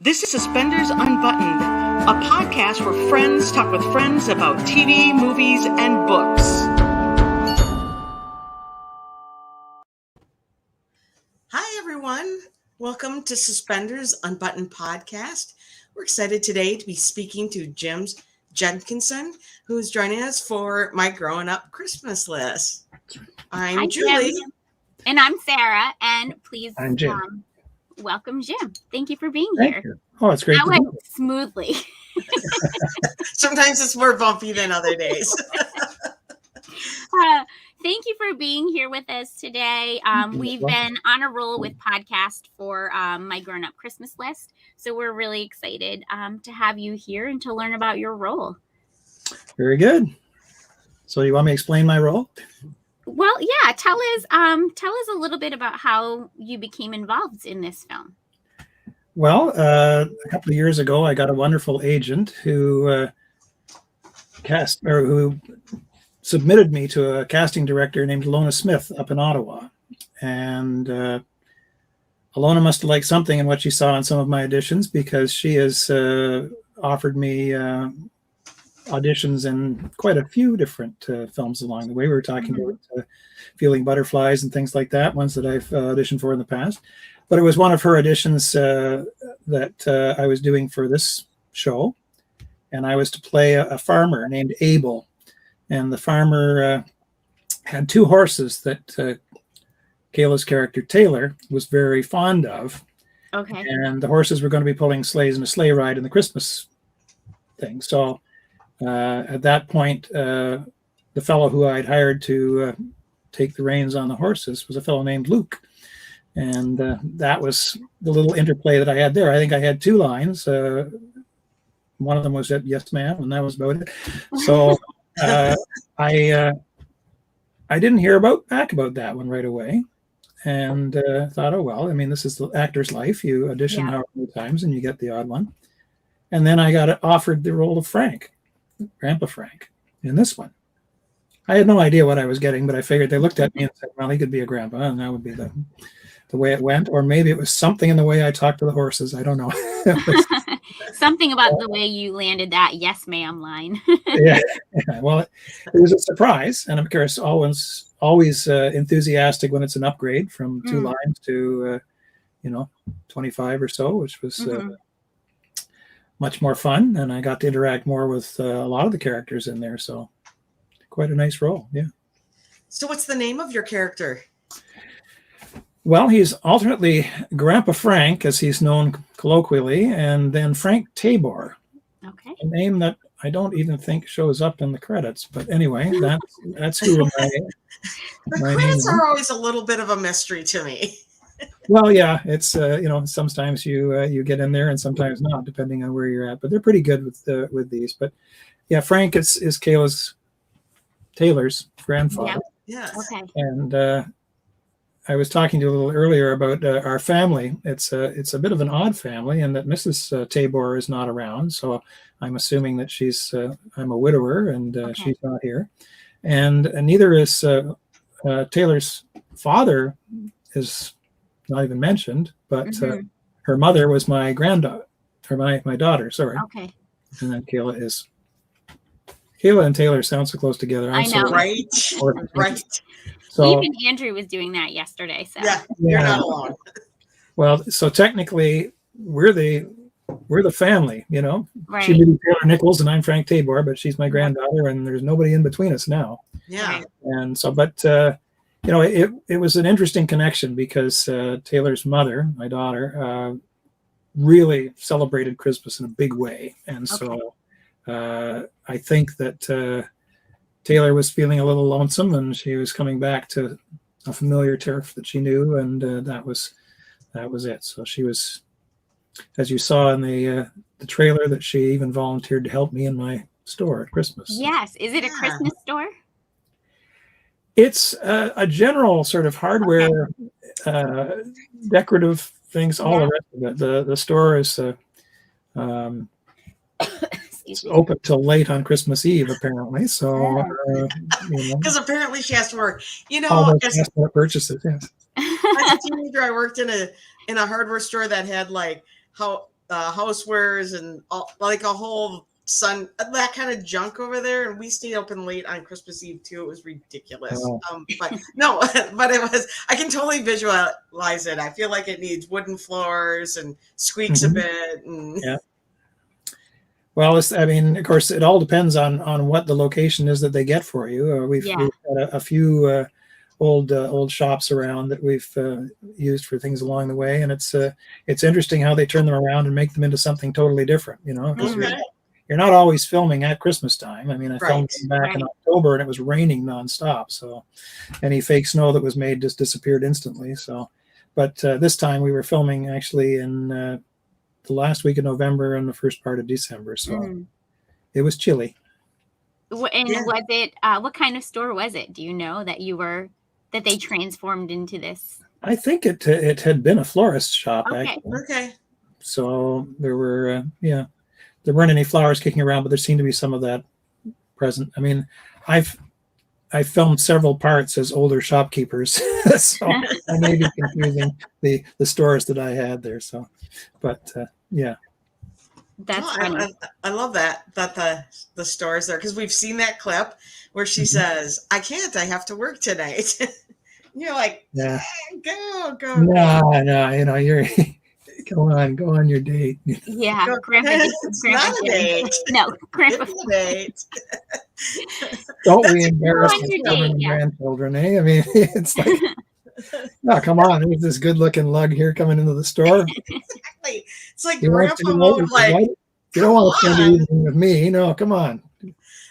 This is Suspenders Unbuttoned, a podcast where friends talk with friends about TV, movies, and books. Hi, everyone. Welcome to Suspenders Unbuttoned podcast. We're excited today to be speaking to James Jenkinson, who is joining us for my Growing Up Christmas list. I'm Julie. Jim. And I'm Sarah. And please I'm Jim. Welcome, Jim. Thank you for being Thank here. you. Oh, it's great. That went smoothly. Sometimes it's more bumpy than other days. Thank you for being here with us today. We've been on a roll with podcast for my Grown Up Christmas list. So we're really excited to have you here and to learn about your role. Very good. So you want me to explain my role? Well, yeah. Tell us a little bit about how you became involved in this film. Well, a couple of years ago, I got a wonderful agent who who submitted me to a casting director named Alona Smith up in Ottawa. And Alona must have liked something in what she saw in some of my auditions, because she has offered me auditions in quite a few different films along the way. We were talking about Feeling Butterflies and things like that, ones that I've auditioned for in the past. But it was one of her auditions that I was doing for this show. And I was to play a farmer named Abel. And the farmer had two horses that Kayla's character, Taylor, was very fond of. Okay. And the horses were going to be pulling sleighs in a sleigh ride in the Christmas thing. So at that point, the fellow who I'd hired to take the reins on the horses was a fellow named Luke. And that was the little interplay that I had there. I think I had two lines. One of them was that "Yes, ma'am," and that was about it. So I didn't hear back about that one right away, and thought, oh well. I mean, this is the actor's life. You audition however many times, and you get the odd one. And then I got offered the role of Frank, Grandpa Frank, in this one. I had no idea what I was getting, but I figured they looked at me and said, well, he could be a grandpa, and that would be the way it went. Or maybe it was something in the way I talked to the horses. I don't know. Something about the way you landed that "yes, ma'am" line. yeah. Well, it was a surprise. And of course, always enthusiastic when it's an upgrade from two lines to, 25 or so, which was much more fun. And I got to interact more with a lot of the characters in there. So quite a nice role. Yeah. So what's the name of your character? Well, he's alternately Grandpa Frank, as he's known colloquially, and then Frank Tabor. Okay. A name that I don't even think shows up in the credits. But anyway, that's who The credits are always a little bit of a mystery to me. Well, yeah, it's sometimes you get in there and sometimes not, depending on where you're at. But they're pretty good with these. But yeah, Frank is Taylor's grandfather. Yeah. Yes. Okay. And I was talking to you a little earlier about our family. It's a bit of an odd family, and that Mrs. Tabor is not around. So I'm assuming that I'm a widower, and she's not here. And neither is Taylor's father is not even mentioned, but her mother was my granddaughter, or my daughter, sorry. Okay. And then Kayla and Taylor sound so close together. I know. Right. So, even Andrew was doing that yesterday. So yeah, you're not alone. Well, so technically we're the family, Right. She may be Taylor Nichols and I'm Frank Tabor, but she's my granddaughter, and there's nobody in between us now. Yeah. And so, but it was an interesting connection, because Taylor's mother, my daughter, really celebrated Christmas in a big way. And so I think that Taylor was feeling a little lonesome, and she was coming back to a familiar turf that she knew, and that was it. So she was, as you saw in the trailer, that she even volunteered to help me in my store at Christmas. Yes. Is it a Christmas store? It's a general sort of hardware, decorative things, all the rest of it. The store is it's open till late on Christmas Eve, apparently. So, because apparently she has to work. All those last-minute purchases. Yes. As a teenager, I worked in a hardware store that had like how housewares and like a whole that kind of junk over there. And we stayed open late on Christmas Eve too. It was ridiculous. Oh. But no, but it was, I can totally visualize it. I feel like it needs wooden floors and squeaks a bit. And Yeah. Well, I mean, of course, it all depends on what the location is that they get for you. We've had a few old shops around that we've used for things along the way, and it's interesting how they turn them around and make them into something totally different. Because you're not always filming at Christmas time. I mean, I filmed them back in October, and it was raining nonstop, so any fake snow that was made just disappeared instantly. So, but this time we were filming actually in the last week of November and the first part of December, so it was chilly. And was it what kind of store was it? Do you know that they transformed into this? I think it had been a florist shop. Okay. Okay. So there were there weren't any flowers kicking around, but there seemed to be some of that present. I mean, I filmed several parts as older shopkeepers, so I may be confusing the stores that I had there. So, but yeah. That's funny. I love that the stores there, because we've seen that clip where she says, "I can't. I have to work tonight." You're like, yeah, go. No, you're go on your date. Yeah, Grandpa. It's not a date. No, Grandpa. It's a date. Don't we embarrass our grandchildren, eh? I mean, it's like, no, come on. There's this good-looking lug here coming into the store. Exactly. It's like Grandpa mode, like, you don't want to spend the evening with me. No, come on.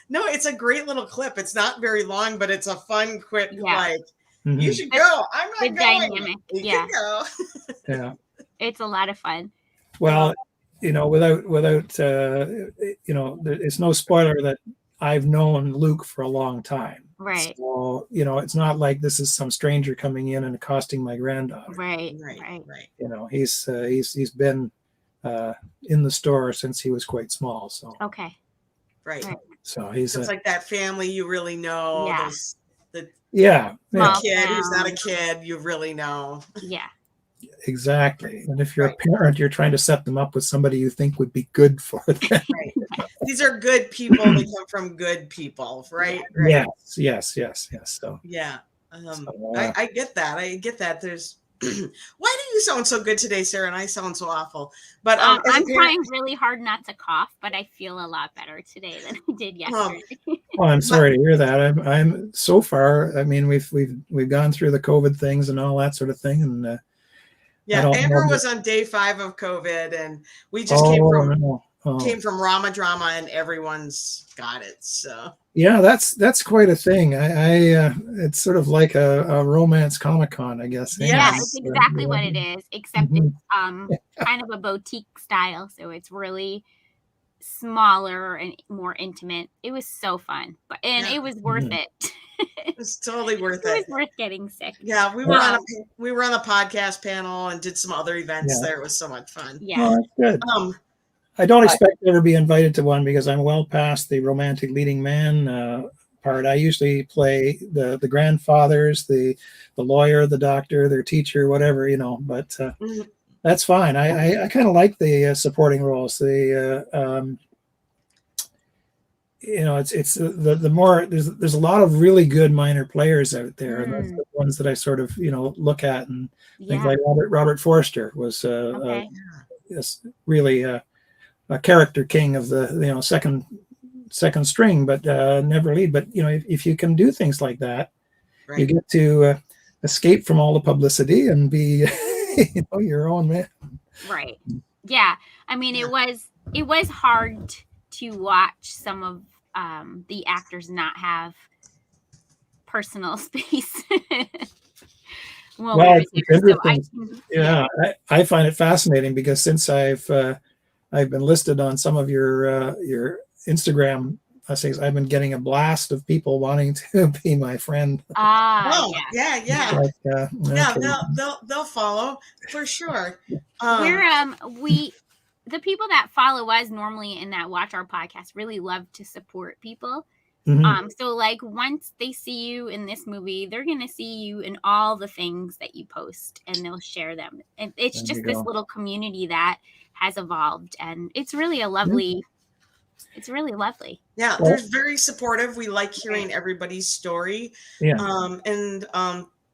No, it's a great little clip. It's not very long, but it's a fun, quick, like, you should go. I'm not going. Dynamic. You can go. Yeah. It's a lot of fun. Well, without it's no spoiler that I've known Luke for a long time. Right. So, it's not like this is some stranger coming in and accosting my granddaughter. Right. He's been in the store since he was quite small. So okay. Right. So it's like that family you really know. Yeah. The kid who's not a kid, you really know. Yeah. Exactly. And if you're a parent, you're trying to set them up with somebody you think would be good for them. Right. These are good people. They come from good people, right? Yes. So yeah. I get that. There's why do you sound so good today, Sarah? And I sound so awful. But I'm trying really hard not to cough, but I feel a lot better today than I did yesterday. Well, I'm sorry to hear that. I'm so far. I mean, we've gone through the COVID things and all that sort of thing, and Amber was on day 5 of COVID, and we just came from Rama Drama, and everyone's got it. So yeah, that's quite a thing. I it's sort of like a romance Comic-Con, I guess. Yeah, it's exactly what it is, except it's kind of a boutique style, so it's really smaller and more intimate. It was so fun, it was worth it. It was totally worth it. It was worth getting sick. Yeah, we were on a podcast panel and did some other events there. It was so much fun. Yeah, that's good. I don't expect to ever be invited to one because I'm well past the romantic leading man part. I usually play the grandfathers, the lawyer, the doctor, their teacher, whatever, but that's fine. I kind of like the supporting roles. It's the more there's a lot of really good minor players out there, and that's the ones that I sort of look at and think like Robert Forster was really a character king of the second string, but never lead. But if you can do things like that, you get to escape from all the publicity and be your own man. Right. Yeah. I mean, it was hard to watch some of the actors not have personal space. Well, it's interesting. I find it fascinating because since I've been listed on some of your Instagram things, I've been getting a blast of people wanting to be my friend. Yeah. They'll follow for sure. The people that follow us normally and that watch our podcast really love to support people. So like once they see you in this movie, they're going to see you in all the things that you post, and they'll share them. And it's There just you this go. little community that has evolved, and it's really a lovely, it's really lovely. Yeah, Well, they're very supportive. We like hearing everybody's story. yeah. And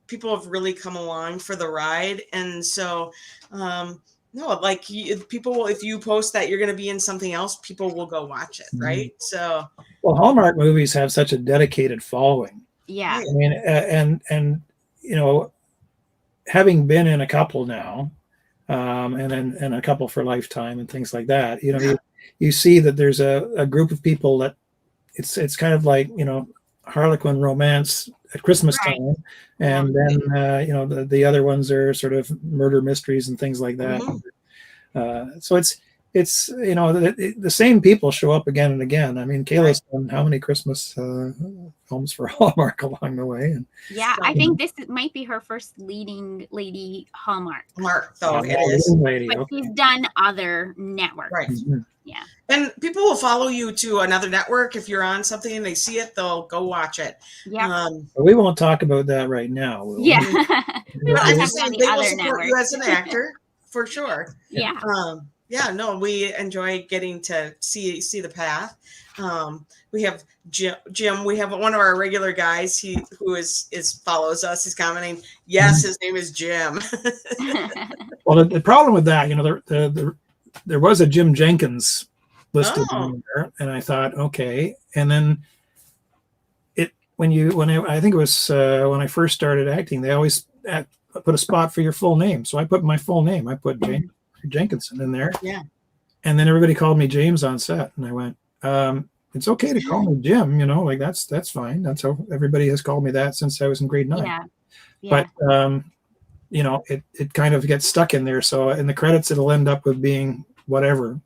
people have really come along for the ride. And so, no, like people will, if you post that you're going to be in something else, people will go watch it, right? So, Well, Hallmark movies have such a dedicated following. Yeah. I mean, and you know, having been in a couple now, and a couple for Lifetime and things like that, you know, you see that there's a group of people that it's kind of like, you know, Harlequin romance at Christmas time, and then you know, the other ones are sort of murder mysteries and things like that. So it's you know, the same people show up again and again. I mean, Kayla's done how many Christmas films for Hallmark along the way? And yeah, I think this might be her first leading lady Hallmark. So it is. Lady, but she's done other networks. Right. Yeah. And people will follow you to another network. If you're on something and they see it, they'll go watch it. Yeah. But we won't talk about that right now. Will we? Yeah. They will support you as an actor for sure. Yeah. Yeah, no, we enjoy getting to see the path. We have Jim. We have one of our regular guys. Who follows us. He's commenting. Yes, his name is Jim. Well, the problem with that, you know, there was a Jim Jenkins listed in there, and I thought, okay, and then I think it was when I first started acting, they always put a spot for your full name, so I put my full name. I put James Jenkinson in there. Yeah. And then everybody called me James on set, and I went, it's okay to call me Jim, you know, like that's fine. That's how everybody has called me that since I was in grade 9. Yeah. But you know, it kind of gets stuck in there. So in the credits, it'll end up with being whatever.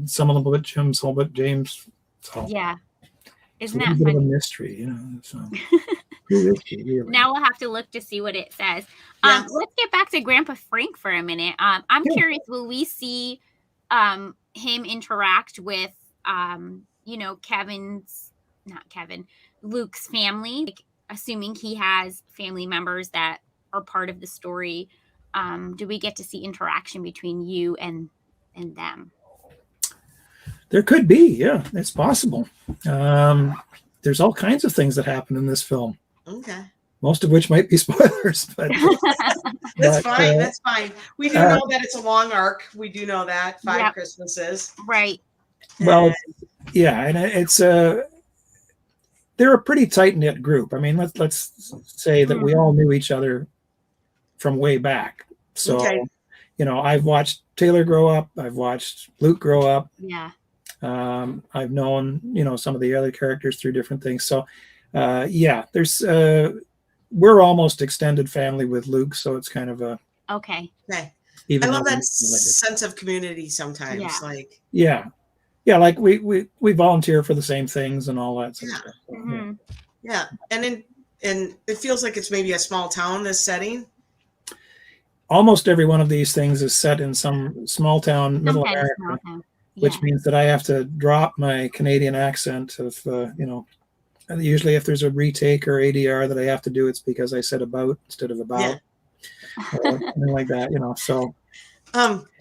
Some of them will put Jim, some will put James. So yeah. Isn't it's a that bit of a funny? mystery, you know? So who is she, really? Now we'll have to look to see what it says. Yes. Let's get back to Grandpa Frank for a minute. I'm curious, will we see him interact with you know, Luke's family, like, assuming he has family members that are part of the story? Do we get to see interaction between you and them? There could be, yeah, it's possible. There's all kinds of things that happen in this film. Okay. Most of which might be spoilers, but that's fine. That's fine. We do know that it's a long arc. We do know that 5 Christmases. Right. Well, yeah, and it's they're a pretty tight knit group. I mean, let's say that we all knew each other from way back. So, you know, I've watched Taylor grow up. I've watched Luke grow up. Yeah. I've known, you know, some of the other characters through different things. So, yeah, there's we're almost extended family with Luke, so it's kind of a okay. I love that sense of community sometimes. Yeah. Like yeah, like we volunteer for the same things and all that sort of stuff. So, yeah, and it feels like it's maybe a small town, this setting. Almost every one of these things is set in some small town, middle America, which means that I have to drop my Canadian accent of, you know, usually if there's a retake or ADR that I have to do, it's because I said about instead of about, or something like that, you know. So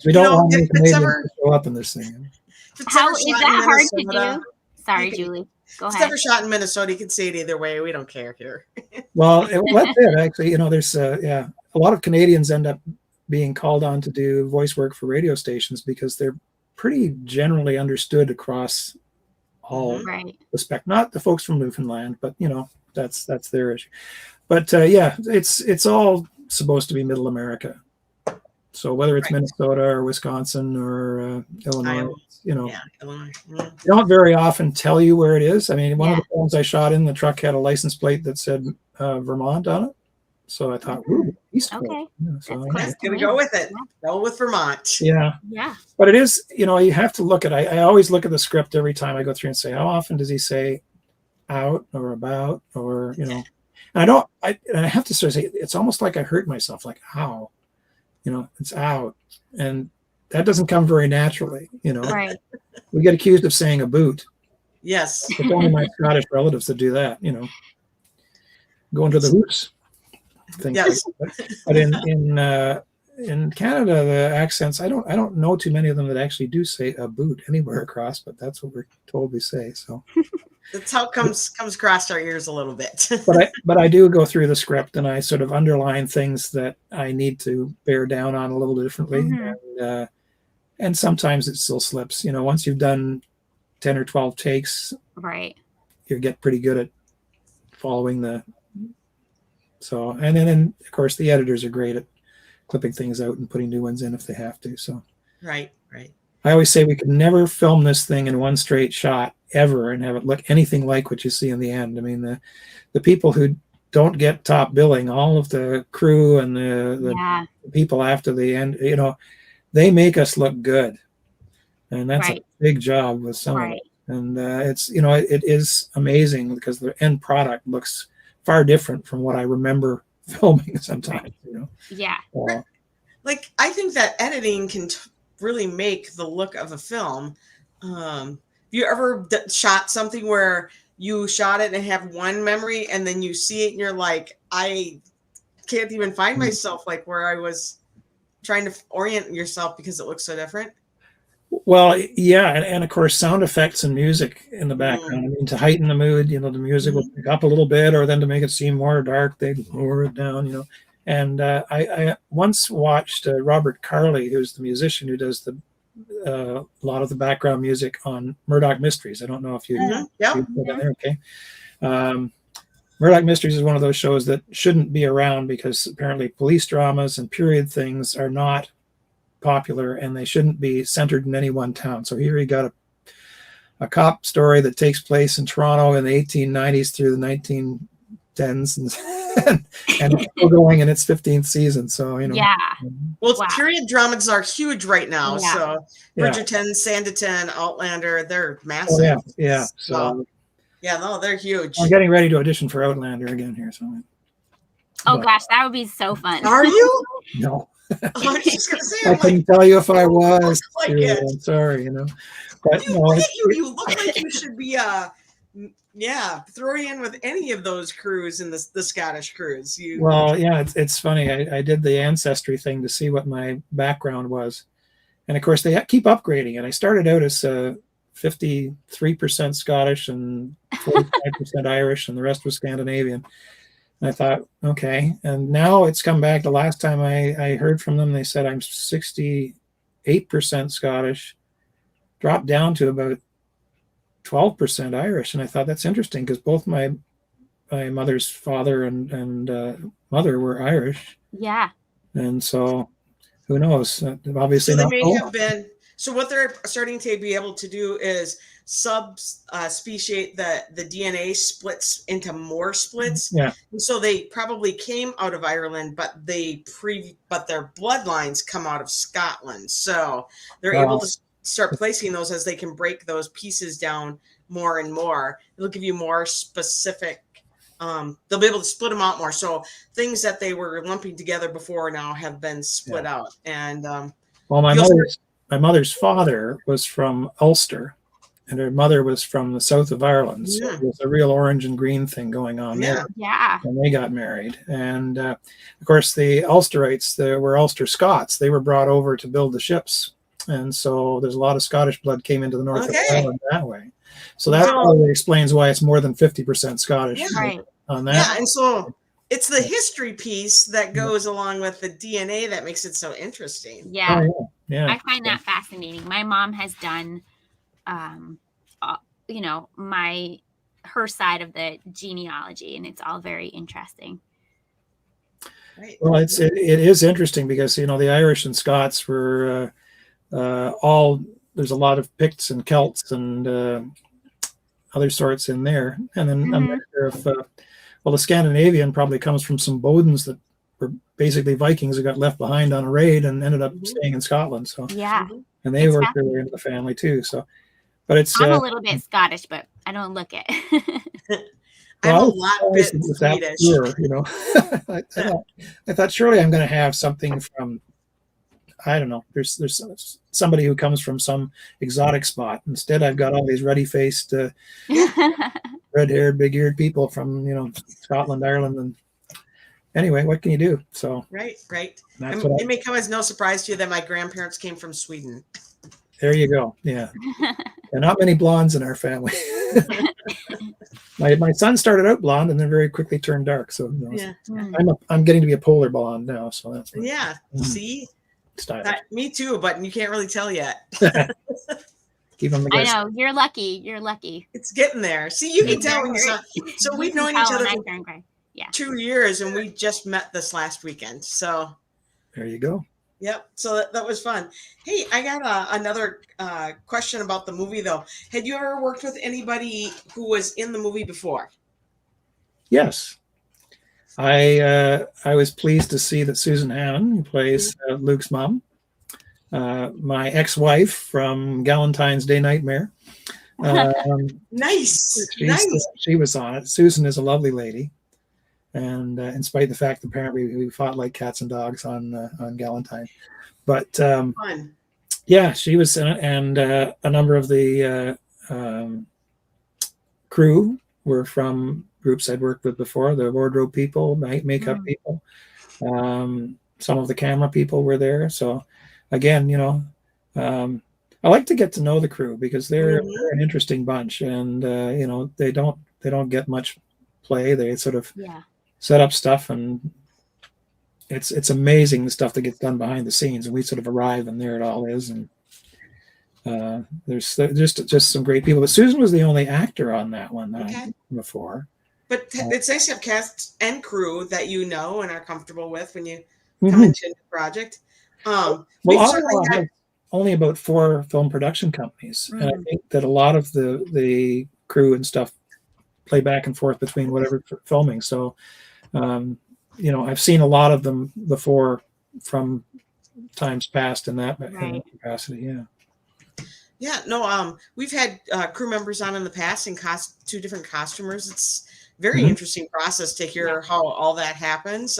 we don't want any Canadians to show up in this thing. How is that hard to do? Sorry, Julie. Go ahead. It's never shot in Minnesota. You can say it either way. We don't care here. Well, that's it. Actually, you know, there's a lot of Canadians end up being called on to do voice work for radio stations because they're pretty generally understood across all the spec. Not the folks from Newfoundland, but you know, that's their issue. But yeah, it's all supposed to be Middle America. So whether it's Minnesota or Wisconsin or Illinois, you know, they don't very often tell you where it is. I mean, one of the films I shot in, the truck had a license plate that said Vermont on it. So I thought, ooh, East Coast. Okay. Yeah, so gonna go with it. Go with Vermont. Yeah. But it is, you know, you have to look at. I always look at the script every time I go through and say, how often does he say out or about or, you know? And I have to sort of say, it's almost like I hurt myself, like how, you know, it's out, and that doesn't come very naturally, you know. Right. We get accused of saying a boot, Yes. It's only my Scottish relatives that do that, going to the hoops, things Yes. like that. But in Canada, the accents, I don't know too many of them that actually do say a boot anywhere across, but that's what we're told we say. So That's how it comes across our ears a little bit. but I do go through the script and I sort of underline things that I need to bear down on a little differently. Mhm. And sometimes it still slips. Once you've done 10 or 12 takes, Right. you get pretty good at following and then of course the editors are great at clipping things out and putting new ones in if they have to. So Right. I always say we could never film this thing in one straight shot ever and have it look anything like what you see in the end. I mean, the people who don't get top billing, all of the crew and the people after the end, they make us look good. And that's a big job with some of it. And it's, it is amazing because the end product looks far different from what I remember filming sometimes, Yeah. Like, I think that editing can really make the look of a film. Have you ever shot something where you shot it and have one memory and then you see it and you're like, I can't even find myself like where I was trying to orient yourself because it looks so different? Well, yeah, and of course, sound effects and music in the background. I mean, to heighten the mood, the music will pick up a little bit, or then to make it seem more dark, they lower it down. And I once watched Robert Carley, who's the musician who does a lot of the background music on Murdoch Mysteries. I don't know if you put that there. Okay. Murdoch Mysteries is one of those shows that shouldn't be around because apparently police dramas and period things are not popular and they shouldn't be centered in any one town. So here you got a cop story that takes place in Toronto in the 1890s through the 1910s and it's still going in its 15th season. So, Well, period dramas are huge right now. Yeah. So Bridgerton, Sanditon, Outlander, they're massive. Oh, yeah. So they're huge. I'm getting ready to audition for Outlander again here. So. Gosh, that would be so fun. Are you? No. I was just gonna say, I couldn't tell you if I was. Like I'm sorry, But you look like you should be throw you in with any of those crews in the Scottish crews. Well, yeah, it's funny. I did the ancestry thing to see what my background was, and of course they keep upgrading it. I started out as 53% Scottish and 45% Irish, and the rest was Scandinavian. And I thought, okay. And now it's come back. The last time I heard from them, they said I'm 68% Scottish, dropped down to about 12% Irish. And I thought that's interesting because both my mother's father and mother were Irish. Yeah. And so who knows? Obviously, so they may have been. So what they're starting to be able to do is speciate the DNA splits into more splits. Yeah. And so they probably came out of Ireland, but but their bloodlines come out of Scotland. So they're able to start placing those as they can break those pieces down more and more. It'll give you more specific. They'll be able to split them out more. So things that they were lumping together before now have been split out. And well, my mother's father was from Ulster, and her mother was from the south of Ireland. So there was a real orange and green thing going on there. Yeah. And they got married. And of course, the Ulsterites, they were Ulster Scots. They were brought over to build the ships. And so there's a lot of Scottish blood came into the north of Ireland that way. So that probably explains why it's more than 50% Scottish on that. Yeah, and so it's the history piece that goes along with the DNA that makes it so interesting. Yeah. Oh, yeah. I find that fascinating. My mom has done, her side of the genealogy, and it's all very interesting. Right. Well, it is interesting because, the Irish and Scots were there's a lot of Picts and Celts and other sorts in there. And then I'm not sure if, the Scandinavian probably comes from some Bodens that were basically Vikings who got left behind on a raid and ended up staying in Scotland. So and they worked their way into the family too. So, but I'm a little bit Scottish, but I don't look it. I'm a lot bit Swedish. I thought surely I'm going to have something from I don't know. There's somebody who comes from some exotic spot. Instead, I've got all these ruddy-faced, red-haired, big-eared people from Scotland, Ireland, and anyway, what can you do? So right. it may come as no surprise to you that my grandparents came from Sweden. There you go. Yeah, and not many blondes in our family. My son started out blonde and then very quickly turned dark. So I'm getting to be a polar blonde now. So that's See, style. Me too, but you can't really tell yet. Keep them I know you're lucky. You're lucky. It's getting there. See, you can tell when you saw. So we've known each other for 2 years, and we just met this last weekend. So there you go. Yep. So that was fun. Hey, I got another question about the movie, though. Had you ever worked with anybody who was in the movie before? Yes. I was pleased to see that Susan Hammond, who plays Luke's mom, my ex-wife from Galentine's Day Nightmare. Nice. She was on it. Susan is a lovely lady. And in spite of the fact that apparently we fought like cats and dogs on Galentine, but yeah, she was in it, and a number of the crew were from groups I'd worked with before. The wardrobe people, makeup people, some of the camera people were there. So again, I like to get to know the crew because they're an interesting bunch, and they don't get much play. They sort of set up stuff, and it's amazing the stuff that gets done behind the scenes, and we sort of arrive and there it all is. And there's just some great people, but Susan was the only actor on that one before. But it's nice to have cast and crew that you know and are comfortable with when you come into a project. Well, Ottawa has only about 4 film production companies, and I think that a lot of the crew and stuff play back and forth between whatever filming. So I've seen a lot of them before from times past in that capacity. Yeah, no, we've had crew members on in the past and 2 different costumers. It's very interesting process to hear how all that happens.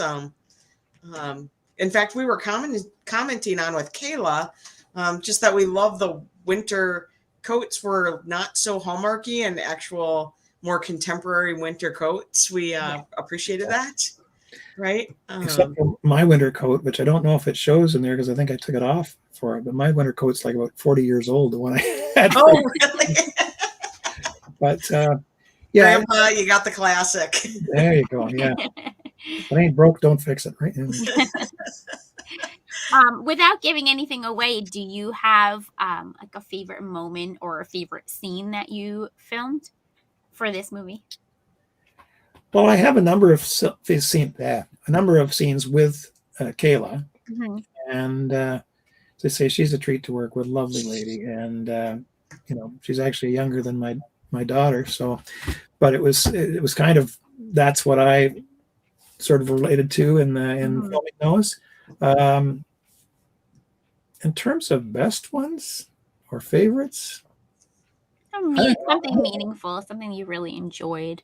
In fact, we were commenting on with Kayla, just that we love the winter coats were not so hallmarky and actual more contemporary winter coats. We appreciated that. Right. Except for my winter coat, which I don't know if it shows in there because I think I took it off for it. But my winter coat's like about 40 years old, the one I had. Oh, really? But Grandpa, you got the classic. There you go. Yeah. If it ain't broke, don't fix it. Right. Without giving anything away, do you have like a favorite moment or a favorite scene that you filmed for this movie? Well, I have a number of scenes with Kayla, and as I say, she's a treat to work with, lovely lady, and she's actually younger than my daughter. So, but it was kind of, that's what I sort of related to in filming those. In terms of best ones or favorites, something meaningful, something you really enjoyed.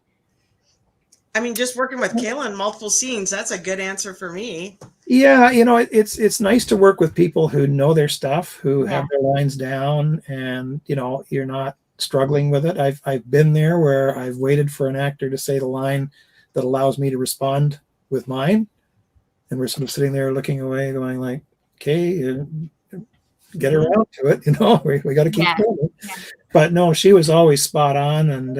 I mean, just working with Kayla in multiple scenes, that's a good answer for me. Yeah, it's nice to work with people who know their stuff, who have their lines down, and you're not struggling with it. I've been there where I've waited for an actor to say the line that allows me to respond with mine, and we're sort of sitting there looking away, going like, "Okay, get around to it." We got to keep going. Yeah. But no, she was always spot on, and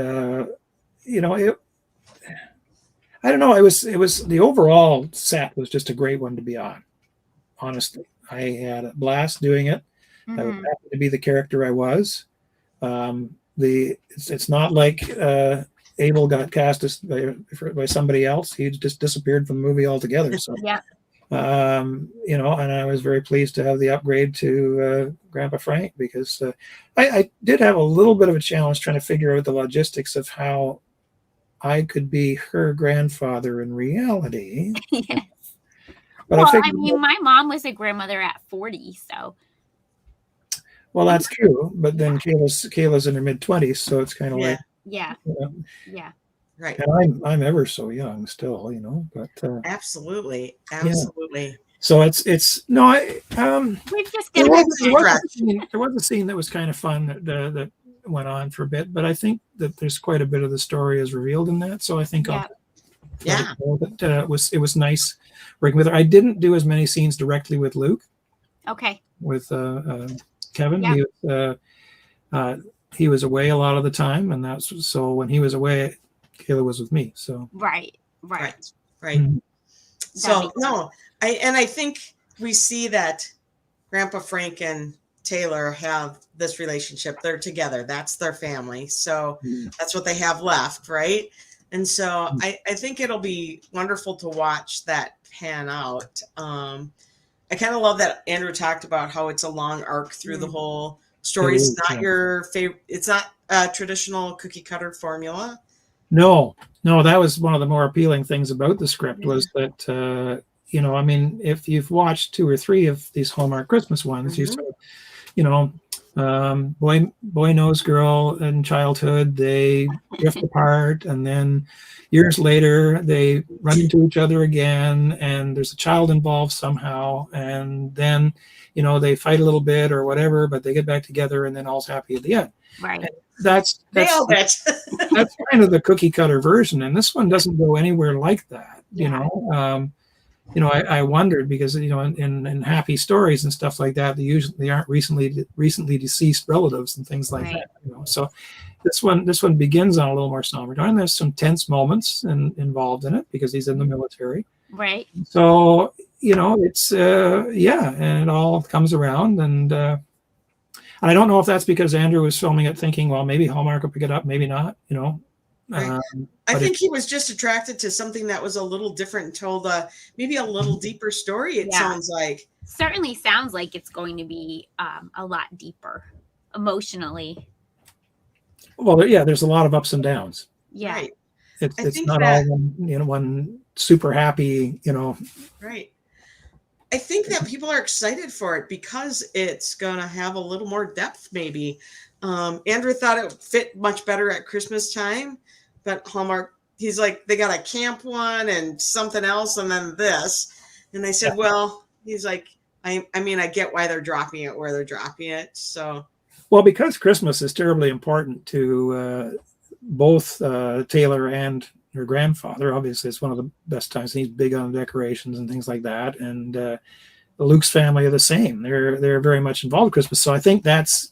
I don't know. It was the overall set was just a great one to be on. Honestly, I had a blast doing it. I was happy to be the character I was. It's not like Abel got cast by somebody else. He just disappeared from the movie altogether. So and I was very pleased to have the upgrade to Grandpa Frank, because I did have a little bit of a challenge trying to figure out the logistics of how I could be her grandfather in reality. But I mean, my mom was a grandmother at 40, so. Well, that's true, but then Kayla's in her mid-20s, so it's kind of like. Yeah. Right. And I'm ever so young still, but. Absolutely. So it's no, We're just there gonna was, pretend. there was a scene that was kind of fun that went on for a bit, but I think that there's quite a bit of the story is revealed in that. So I think Yeah. let it go. But it was nice working with her. I didn't do as many scenes directly with Luke, Okay. with Kevin. Yeah. He was away a lot of the time, and that's so when he was away, Kayla was with me. So Right. Mhm. So no, I think we see that Grandpa Frank and Taylor have this relationship. They're together. That's their family. So that's what they have left, right? And so I think it'll be wonderful to watch that pan out. I kind of love that Andrew talked about how it's a long arc through the whole story. It's not your favorite. It's not a traditional cookie cutter formula. No, that was one of the more appealing things about the script was that I mean, if you've watched 2 or 3 of these Hallmark Christmas ones, you sort of, boy knows girl in childhood, they drift apart, and then years later they run into each other again, and there's a child involved somehow, and then they fight a little bit or whatever, but they get back together, and then all's happy at the end. Right. And that's Nailed it. that's kind of the cookie cutter version, and this one doesn't go anywhere like that. I wondered because in happy stories and stuff like that, they aren't recently deceased relatives and things like that. So this one begins on a little more somber tone. There's some tense moments involved in it because he's in the military. Right. So it's and it all comes around, and I don't know if that's because Andrew was filming it thinking, well, maybe Hallmark will pick it up, maybe not. Right. I think he was just attracted to something that was a little different and told maybe a little deeper story. It sounds like. Certainly sounds like it's going to be a lot deeper emotionally. Well, there's a lot of ups and downs. Yeah. Right. It's not all one super happy, Right. I think that people are excited for it because it's going to have a little more depth, maybe. Andrew thought it fit much better at Christmas time, but Hallmark, he's like, they got a camp one and something else and then this. And they said, well, he's like, I mean, I get why they're dropping it where they're dropping it. So, well, because Christmas is terribly important to both Taylor and her grandfather. Obviously, it's one of the best times. He's big on decorations and things like that. And the Luke's family are the same. They're very much involved in Christmas. So I think that's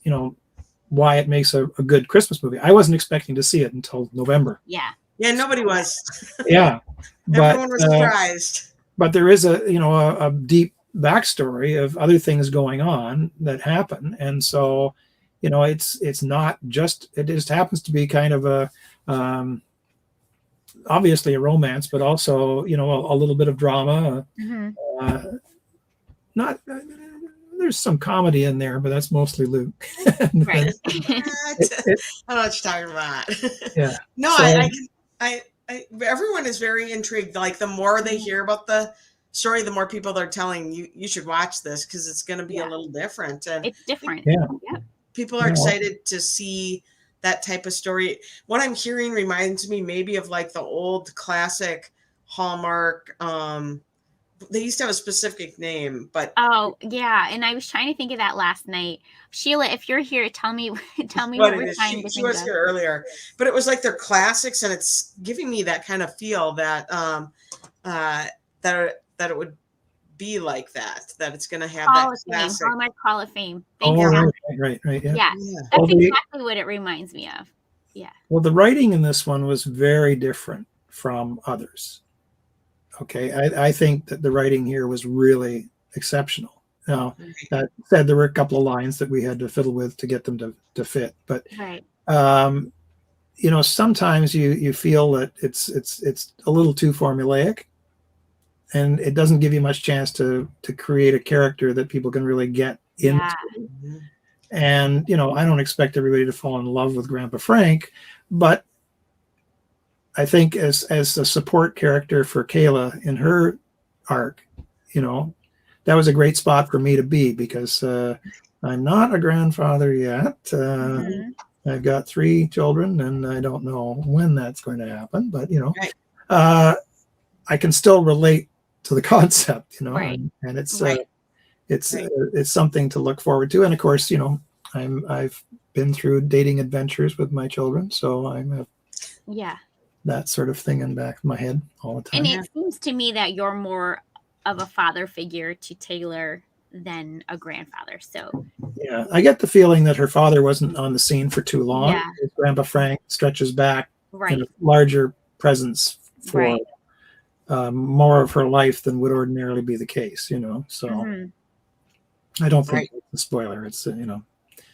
why it makes a good Christmas movie. I wasn't expecting to see it until November. Yeah, nobody was. Yeah, but everyone was surprised. But there is a deep backstory of other things going on that happen, and so it's not just, it just happens to be kind of a obviously a romance, but also a little bit of drama. Not there's some comedy in there, but that's mostly Luke. Right. I don't know what you're talking about. Yeah. No, So, I everyone is very intrigued. Like the more they hear about the story, the more people they're telling you should watch this because it's going to be a little different. And it's different. Yeah. People are excited to see that type of story. What I'm hearing reminds me maybe of like the old classic Hallmark. They used to have a specific name, but and I was trying to think of that last night. Sheila, if you're here, tell me what we're trying to think she was of. here earlier, but it was like their classics, and it's giving me that kind of feel that that it would be like that it's going to have Hall that of Fame, classic. Hallmark Hall of Fame. Thank you. Right. Yeah. Yeah, that's exactly what it reminds me of. Yeah. Well, the writing in this one was very different from others. Okay, I think that the writing here was really exceptional. Now, that said, there were a couple of lines that we had to fiddle with to get them to fit, but sometimes you feel that it's a little too formulaic, and it doesn't give you much chance to create a character that people can really get into. And I don't expect everybody to fall in love with Grandpa Frank, but I think as a support character for Kayla in her arc, that was a great spot for me to be because I'm not a grandfather yet. I've got 3 children, and I don't know when that's going to happen. But I can still relate to the concept, you know, Right. and it's Right. it's Right. it's something to look forward to. And of course, you know, I've been through dating adventures with my children, so I have Yeah. that sort of thing in the back of my head all the time. And Yeah. it seems to me that you're more of a father figure to Taylor than a grandfather. So Yeah, I get the feeling that her father wasn't on the scene for too long. Yeah. His Grandpa Frank stretches back in right. a larger presence for Right. more of her life than would ordinarily be the case, you know. So Mhm. I don't think Right. it's a spoiler. It's you know,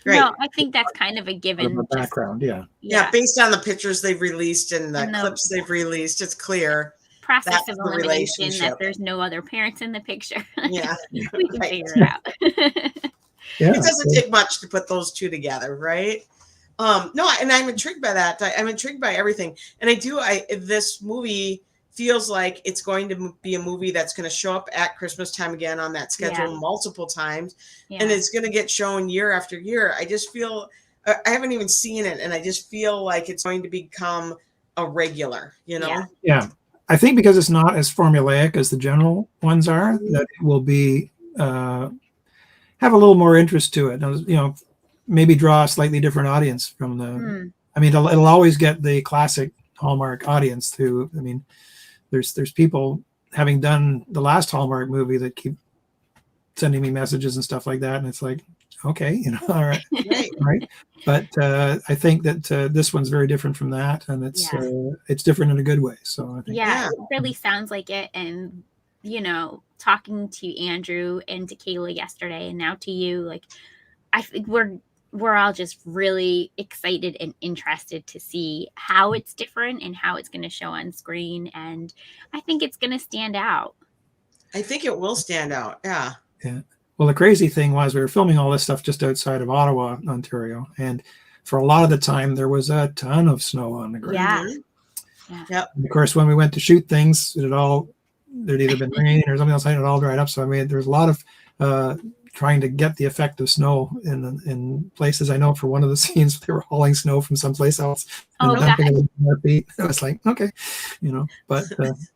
Right. No, I think that's kind of a part of given. a Just background. Yeah, Yeah, yeah. based on the pictures they've released and the And the clips they've released, it's clear process that's of the elimination that relationship. there's no other parents in the picture. Yeah. We can Right. figure it out. yeah. It doesn't so- take much to put those two together, right? No, and I'm intrigued by that. I'm intrigued by everything, and this movie feels like it's going to be a movie that's going to show up at Christmas time again on that schedule Yeah. multiple times, Yeah. and it's going to get shown year after year. I just feel I haven't even seen it, and I just feel like it's going to become a regular, you know? Yeah. Yeah, I think because it's not as formulaic as the general ones are, that it will be have a little more interest to it. You know, maybe draw a slightly different audience from the. Mm. I mean, it'll always get the classic Hallmark audience through. I mean, there's people having done the last Hallmark movie that keep sending me messages and stuff like that, and it's like, okay, you know, all right, Right. right. But I think that this one's very different from that, and Yeah. it's different in a good way. So I think, Yeah, Yeah. it really sounds like it. And, you know, talking to Andrew and to Kayla yesterday and now to you, like, I think we're all just really excited and interested to see how it's different and how it's going to show on screen. And I think it's going to stand out. I think it will stand out. Yeah. yeah. Well, the crazy thing was we were filming all this stuff just outside of Ottawa, Ontario, and for a lot of the time there was a ton of snow on the ground. Yeah. Mhm. Yeah. Yep. And of course, when we went to shoot things, there'd either been rain or something else, and it all dried up. So I mean, there's a lot of trying to get the effect of snow in places. I know for one of the scenes they were hauling snow from someplace else and Oh, dumping God. it on their feet. It was like, okay, you know. But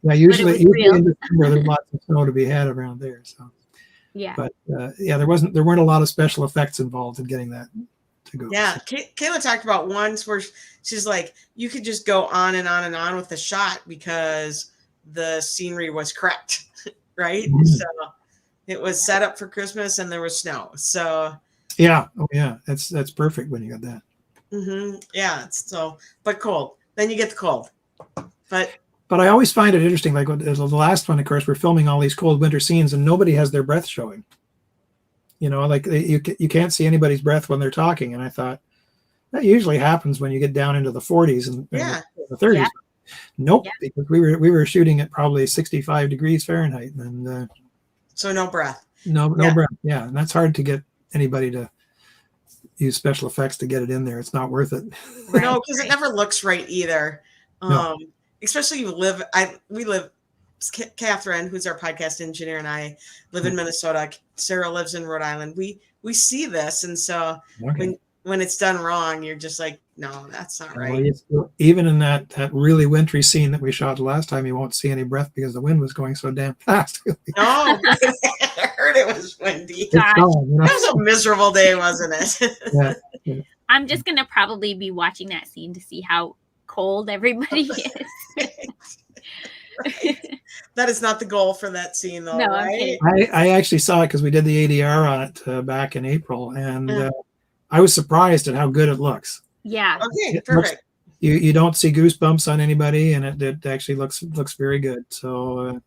yeah, usually real. in December there's lots of snow to be had around there. So, Yeah. but yeah, there weren't a lot of special effects involved in getting that to go. Yeah. Kayla talked about once where she's like, you could just go on and on and on with the shot because the scenery was correct, right? Mhm. So it was set up for Christmas and there was snow. So Yeah, oh yeah, that's perfect when you got that. yeah, but cold. Then you get the cold. But I always find it interesting. Like the last one, of course, we're filming all these cold winter scenes, and nobody has their breath showing. You know, like you can't see anybody's breath when they're talking. And I thought that usually happens when you get down into the 40s and yeah, the 30s. Yeah. Nope, Yeah. because we were shooting at probably 65 degrees Fahrenheit, and so no breath. no Yeah. breath. Yeah, and that's hard to get anybody to use special effects to get it in there. It's not worth it. Right, No, because right. it never looks right either. No. Especially we live, Catherine, who's our podcast engineer, and I live in Minnesota. Sarah lives in Rhode Island. We see this, and so Okay. when it's done wrong, you're just like, no, that's not Well, right. even in that really wintry scene that we shot the last time, you won't see any breath because the wind was going so damn fast. No, I heard it was windy. It's Gosh. gone, you know? That was a miserable day, wasn't it? Yeah. I'm just going to probably be watching that scene to see how cold everybody is. That is not the goal for that scene, though, No, I'm right? kidding. I actually saw it because we did the ADR on it back in April, and Yeah. I was surprised at how good it looks. Yeah. Okay, It looks- perfect. You don't see goosebumps on anybody, and it actually looks very good. So,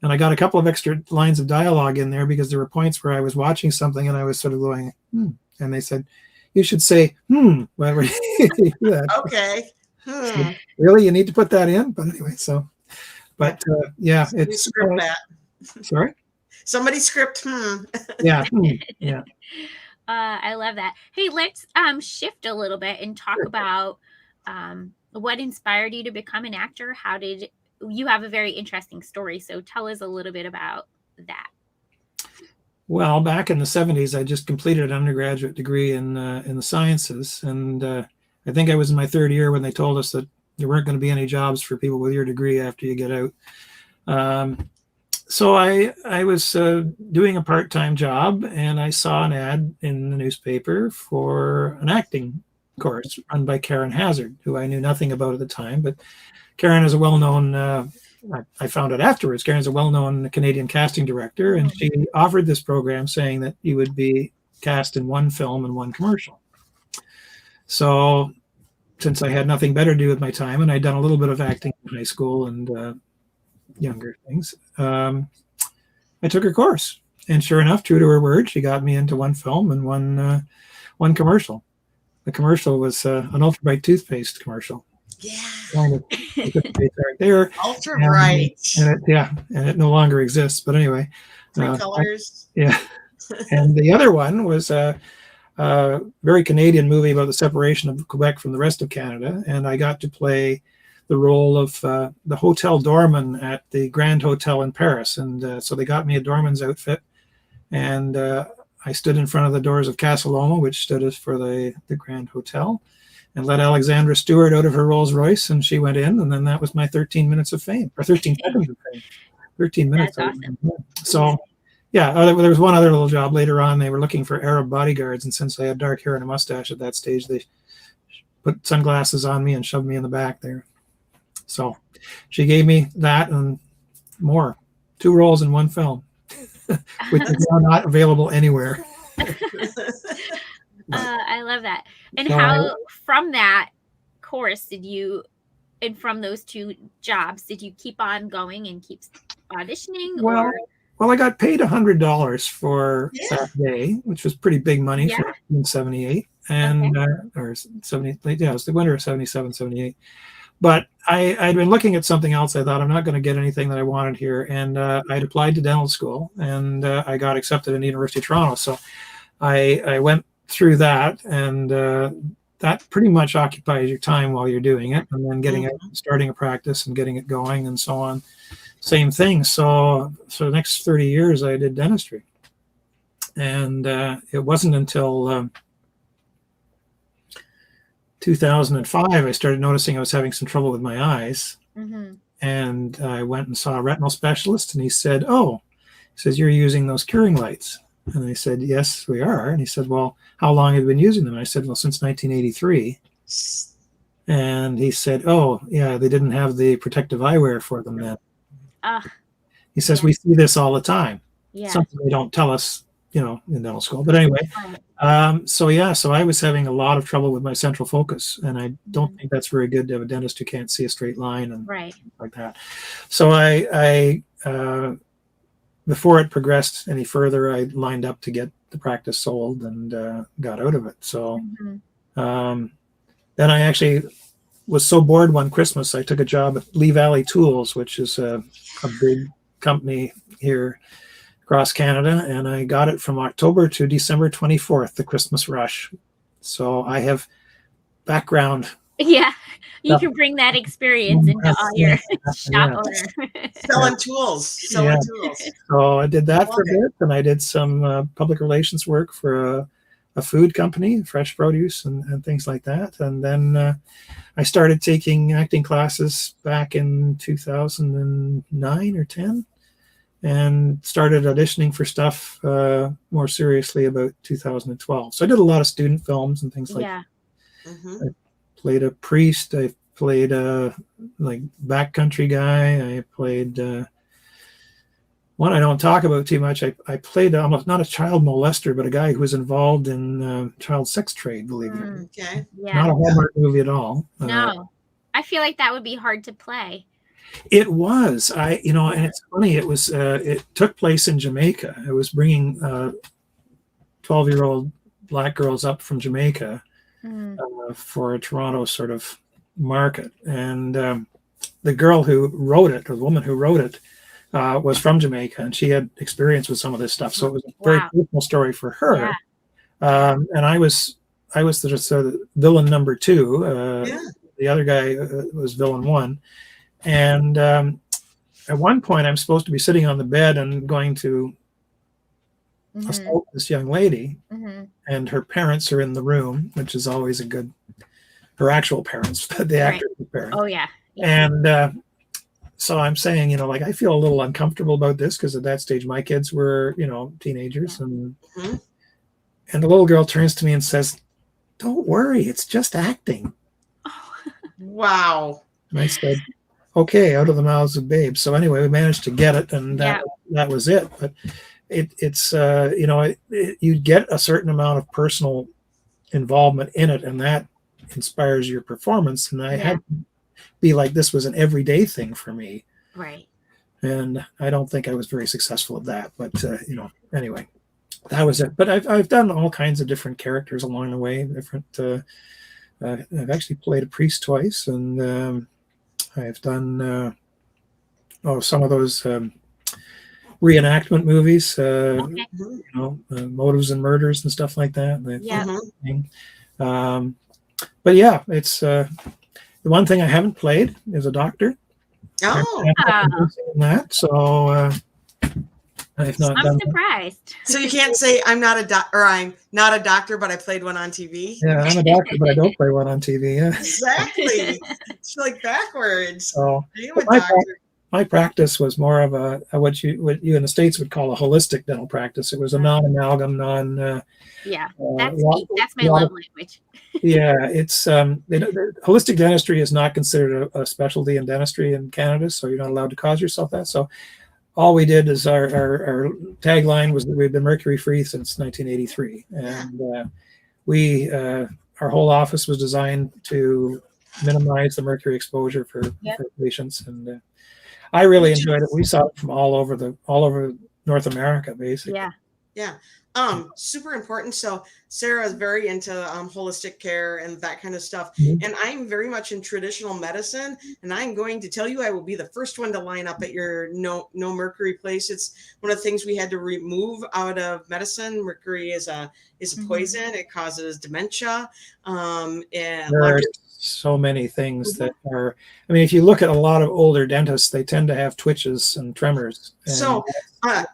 and I got a couple of extra lines of dialogue in there because there were points where I was watching something and I was sort of going, and they said, you should say, whenever you do that. Okay. Really, you need to put that in, but anyway, so, but yeah, Somebody it's script that. sorry, Somebody script. yeah, yeah. I love that. Hey, let's shift a little bit and talk about what inspired you to become an actor. How did you have a very interesting story? So tell us a little bit about that. Well, back in the 70s, I just completed an undergraduate degree in the sciences, and I think I was in my third year when they told us that there weren't going to be any jobs for people with your degree after you get out. So I was doing a part-time job, and I saw an ad in the newspaper for an acting course run by Karen Hazard, who I knew nothing about at the time. But Karen is a well-known, I found out afterwards, Karen's a well-known Canadian casting director, and she offered this program saying that you would be cast in one film and one commercial. So since I had nothing better to do with my time, and I'd done a little bit of acting in high school and younger things, I took her course, and sure enough, true to her word, she got me into one film and one commercial. The commercial was an Ultrabright toothpaste commercial. Yeah. Kind of right there. Ultrabright. And it no longer exists. But anyway, Three colors. Yeah. And the other one was a very Canadian movie about the separation of Quebec from the rest of Canada, and I got to play the role of the hotel doorman at the Grand Hotel in Paris. And so they got me a doorman's outfit, and I stood in front of the doors of Casa Loma, which stood for the Grand Hotel, and let Alexandra Stewart out of her Rolls Royce, and she went in, and then that was my 13 minutes of fame, or 13 seconds of fame. 13 minutes. That's awesome. So, yeah, there was one other little job later on. They were looking for Arab bodyguards, and since I had dark hair and a mustache at that stage, they put sunglasses on me and shoved me in the back there. So she gave me that and more. 2 roles in one film, which is now not available anywhere. I love that. And So how, from that course, and from those 2 jobs, did you keep on going and keep auditioning? Well, I got paid $100 for that day, which was pretty big money for 1978, and or 70. Yeah, it was the winter of 77, 78. But I'd been looking at something else. I thought, I'm not going to get anything that I wanted here. And I'd applied to dental school, and I got accepted in the University of Toronto. So I went through that, and that pretty much occupies your time while you're doing it, and then getting it, starting a practice and getting it going and so on. Same thing. So the next 30 years, I did dentistry. And it wasn't until 2005, I started noticing I was having some trouble with my eyes. Mm-hmm. And I went and saw a retinal specialist, and he said, you're using those curing lights. And I said, yes, we are. And he said, well, how long have you been using them? And I said, well, since 1983. And he said, they didn't have the protective eyewear for them then. He says, we see this all the time. Yeah. Something they don't tell us, in dental school. But anyway, so I was having a lot of trouble with my central focus, and I don't think that's very good to have a dentist who can't see a straight line and like that. So I before it progressed any further, I lined up to get the practice sold and got out of it. So then I actually was so bored one Christmas, I took a job at Lee Valley Tools, which is a big company here across Canada, and I got it from October to December 24th, the Christmas rush. So I have background. Yeah, you can bring that experience into all your shop owner. Selling tools. So I did that for a bit, and I did some public relations work for a food company, fresh produce and things like that. And then I started taking acting classes back in 2009 or 10. And started auditioning for stuff more seriously about 2012. So I did a lot of student films and things like that. Mm-hmm. I played a priest. I played a backcountry guy. I played one I don't talk about too much. I played almost not a child molester, but a guy who was involved in child sex trade, believe it or not. Okay. Yeah. Not a Hallmark movie at all. No. I feel like that would be hard to play. It was, and it's funny. It was, it took place in Jamaica. It was bringing 12-year-old black girls up from Jamaica for a Toronto sort of market. And the girl who wrote it, or the woman who wrote it, was from Jamaica, and she had experience with some of this stuff. So it was a very personal story for her. Yeah. And I was the villain number 2. The other guy was villain 1. And at one point, I'm supposed to be sitting on the bed and going to assault this young lady, and her parents are in the room, which is always a good. Her actual parents, the actor's parents. Oh yeah. And so I'm saying, like I feel a little uncomfortable about this because at that stage my kids were, teenagers, and the little girl turns to me and says, "Don't worry, it's just acting." Wow. And I said, "Okay," out of the mouths of babes. So anyway, we managed to get it, and that was it. But it's you get a certain amount of personal involvement in it, and that inspires your performance. And I had to be like, this was an everyday thing for me. Right. And I don't think I was very successful at that. But anyway, that was it. But I've done all kinds of different characters along the way. Different. I've actually played a priest twice, and I've done some of those reenactment movies. Motives and Murders and stuff like that. But yeah, it's the one thing I haven't played is a doctor. Oh, that so I've not I'm done surprised. That. So you can't say I'm not a I'm not a doctor, but I played one on TV. Yeah, I'm a doctor, but I don't play one on TV. Yeah. Exactly. It's like backwards. So I'm a doctor. My practice was more of a what you in the States would call a holistic dental practice. It was a non-amalgam, that's my love language. Yeah, it's holistic dentistry is not considered a specialty in dentistry in Canada, so you're not allowed to cause yourself that. So all we did is our tagline was that we've been mercury free since 1983, and our whole office was designed to minimize the mercury exposure for patients, and I really enjoyed it. We saw it from all over North America, basically. Yeah. Super important. So Sarah is very into holistic care and that kind of stuff. And I'm very much in traditional medicine. And I'm going to tell you, I will be the first one to line up at your no mercury place. It's one of the things we had to remove out of medicine. Mercury is a poison. It causes dementia. And there are so many things that are. I mean, if you look at a lot of older dentists, they tend to have twitches and tremors. And so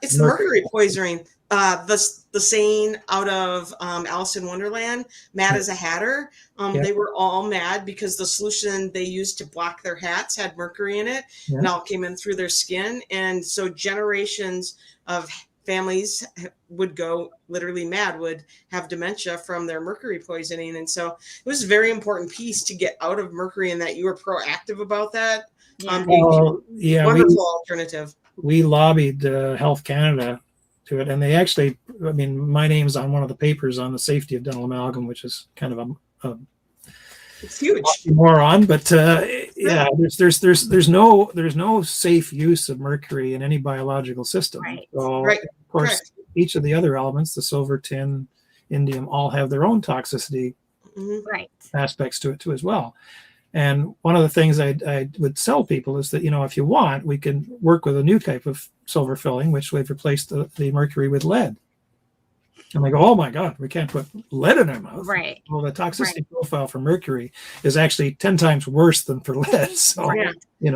it's the mercury poisoning. The saying out of Alice in Wonderland, mad as a hatter. They were all mad because the solution they used to block their hats had mercury in it, and all came in through their skin. And so generations of families would go literally mad, would have dementia from their mercury poisoning. And so it was a very important piece to get out of mercury, and that you were proactive about that. Wonderful alternative. We lobbied Health Canada to it, and they actually, I mean, my name's on one of the papers on the safety of dental amalgam, which is kind of it's huge moron, but there's no safe use of mercury in any biological system. So of course, each of the other elements, the silver, tin, indium, all have their own toxicity aspects to it too as well. And one of the things I would tell people is that, if you want, we can work with a new type of silver filling, which we've replaced the mercury with lead. And they go, oh my God, we can't put lead in our mouth. Right. Well, the toxicity profile for mercury is actually 10 times worse than for lead. So,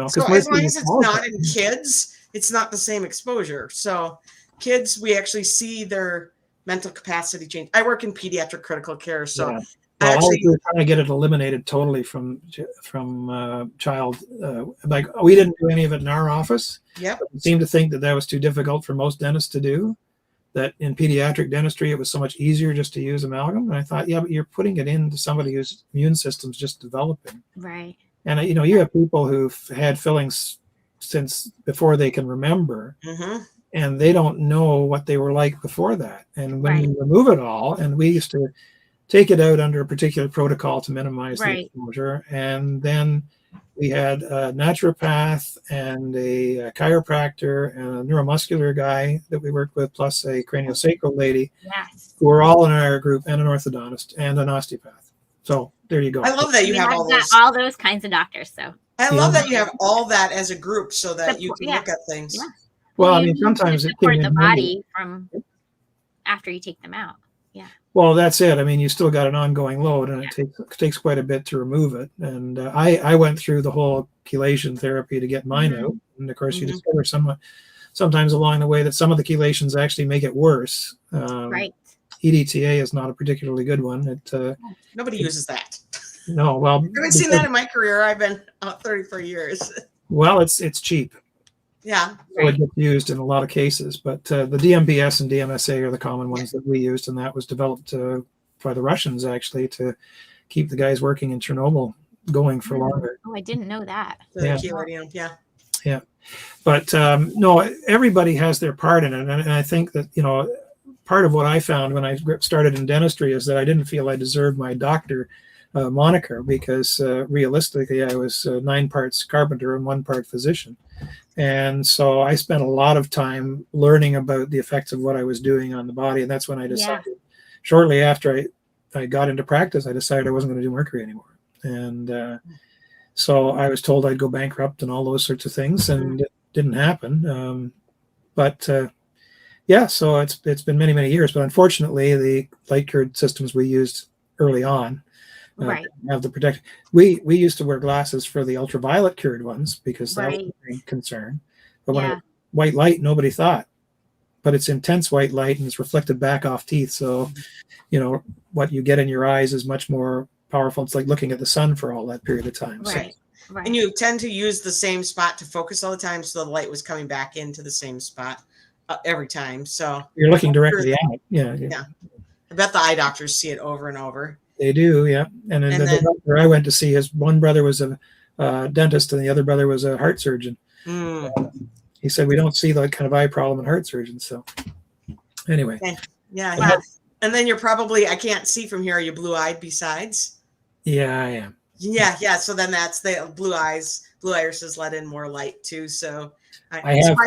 so as long as it's not in kids, it's not the same exposure. So kids, we actually see their mental capacity change. I work in pediatric critical care, so we're trying to get it eliminated totally from child. Like we didn't do any of it in our office. Yep. We seemed to think that was too difficult for most dentists to do. That in pediatric dentistry, it was so much easier just to use amalgam. And I thought, but you're putting it into somebody whose immune system's just developing. Right. And you have people who've had fillings since before they can remember. And they don't know what they were like before that. And when you remove it all, and we used to take it out under a particular protocol to minimize the exposure. And then we had a naturopath and a chiropractor and a neuromuscular guy that we worked with, plus a craniosacral lady, who were all in our group, and an orthodontist and an osteopath. So there you go. I love that you have all those kinds of doctors. So I love that you have all that as a group, so that you can look at things. Yeah. Well, I mean, sometimes it support the body from after you take them out. Yeah. Well, that's it. I mean, you still got an ongoing load, and it takes quite a bit to remove it. And I wwent through the whole chelation therapy to get mine out. And of course, you discover sometimes along the way that some of the chelations actually make it worse. EDTA is not a particularly good one. Nobody uses that. No, well, I haven't seen that in my career. I've been out 34 years. Well, it's cheap. Yeah. So it gets used in a lot of cases, but the DMBS and DMSA are the common ones that we used, and that was developed by the Russians actually to keep the guys working in Chernobyl going for longer. Oh, I didn't know that. The Yeah. chelating, yeah. Yeah. But no, everybody has their part in it, and I think that part of what I found when I started in dentistry is that I didn't feel I deserved my doctor moniker because realistically I was 9 parts carpenter and 1 part physician. And so I spent a lot of time learning about the effects of what I was doing on the body. And that's when I decided, shortly after I got into practice, I decided I wasn't going to do mercury anymore. And so I was told I'd go bankrupt and all those sorts of things, and it didn't happen. Yeah, so it's been many, many years. But unfortunately, the light cured systems we used early on have the protection. We used to wear glasses for the ultraviolet cured ones because that was a big concern. But when it was white light, nobody thought. But it's intense white light and it's reflected back off teeth. So, what you get in your eyes is much more powerful. It's like looking at the sun for all that period of time. Right. So, and you tend to use the same spot to focus all the time, so the light was coming back into the same spot every time. So you're looking directly at it. Yeah. I bet the eye doctors see it over and over. They do, yeah. And then the doctor I went to see, his one brother was a dentist and the other brother was a heart surgeon. He said, we don't see that kind of eye problem in heart surgeons. So anyway. Yeah. And then you're probably, I can't see from here, are you blue-eyed besides? Yeah, I am. Yeah. So then that's the blue irises let in more light too. So I have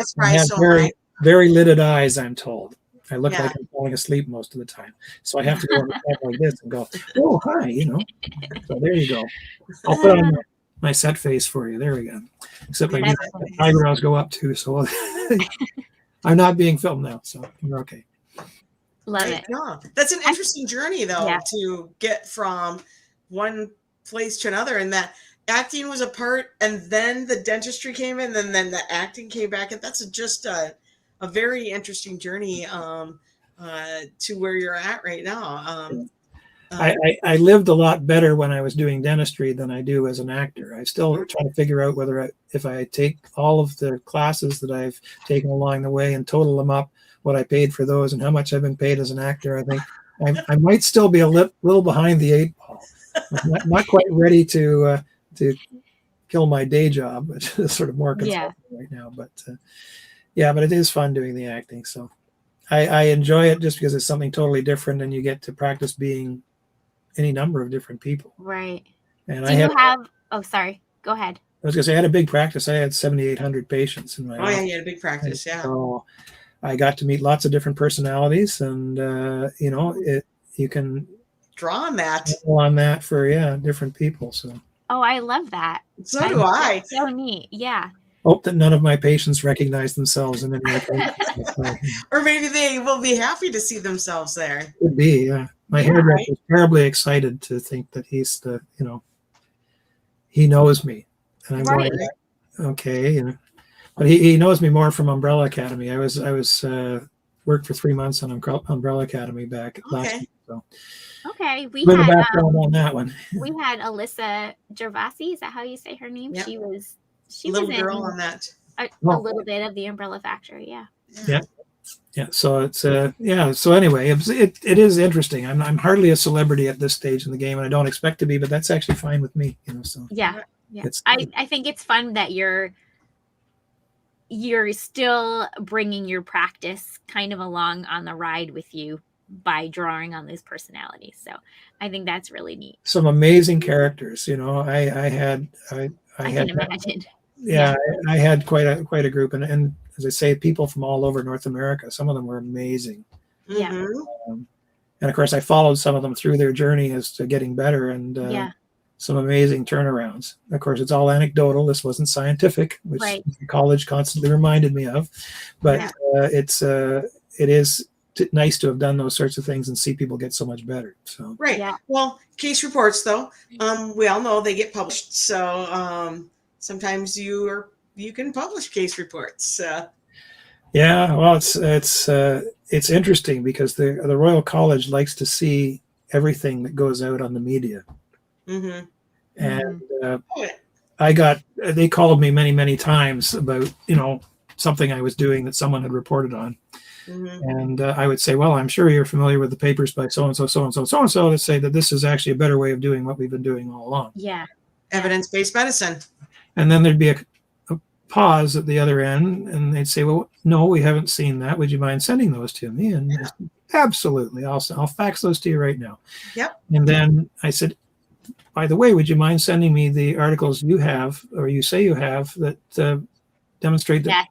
very lidded eyes, I'm told. I look like I'm falling asleep most of the time. So I have to go on the side like this and go, oh, hi, So there you go. I'll put on my set face for you. There we go. Except my eyebrows go up too. So I'm not being filmed now. So we're okay. Love it. Yeah. That's an interesting journey, though, to get from one place to another. And that acting was a part, and then the dentistry came in, and then the acting came back. And that's just a very interesting journey to where you're at right now. I lived a lot better when I was doing dentistry than I do as an actor. I still try to figure out whether if I take all of the classes that I've taken along the way and total them up, what I paid for those and how much I've been paid as an actor. I think I might still be a little behind the 8 ball. I'm not quite ready to kill my day job, but sort of more consulting right now. But but it is fun doing the acting. So I enjoy it just because it's something totally different and you get to practice being any number of different people. Right. And sorry, go ahead. I was going to say, I had a big practice. I had 7,800 patients in my office. Yeah, you had a big practice, So I got to meet lots of different personalities and, you can draw on that for, different people. So. Oh, I love that. So do I. So neat. Yeah. Hope that none of my patients recognize themselves in any way. Or maybe they will be happy to see themselves there. Could be, yeah. My hairdresser is terribly excited to think that he's he knows me. And I'm going, okay, but he knows me more from Umbrella Academy. I was worked for 3 months on Umbrella Academy back last week. So. Okay, we had background on that one. We had Alyssa Gervasi. Is that how you say her name? Yep. She was little girl on that. A little bit of the Umbrella Factory. Yeah. So it's So anyway, it is interesting. I'm hardly a celebrity at this stage in the game, and I don't expect to be. But that's actually fine with me. So yeah. I think it's fun that you're still bringing your practice kind of along on the ride with you by drawing on those personalities. So I think that's really neat. Some amazing characters, I can imagine. I had quite a group, and as I say, people from all over North America. Some of them were amazing. Yeah. And of course, I followed some of them through their journey as to getting better, and some amazing turnarounds. Of course, it's all anecdotal. This wasn't scientific, which college constantly reminded me of. But it is nice to have done those sorts of things and see people get so much better. So Well, case reports though, we all know they get published. So sometimes you can publish case reports. Well, it's interesting because the Royal College likes to see everything that goes out on the media. Mm-hmm. And they called me many, many times about, something I was doing that someone had reported on. Mm-hmm. And I would say, well, I'm sure you're familiar with the papers by so-and-so, so-and-so, so-and-so to say that this is actually a better way of doing what we've been doing all along. Yeah. Evidence-based medicine. And then there'd be a pause at the other end, and they'd say, well, no, we haven't seen that. Would you mind sending those to me? And I said, absolutely. I'll fax those to you right now. Yep. And then I said, by the way, would you mind sending me the articles you have, or you say you have, that demonstrate that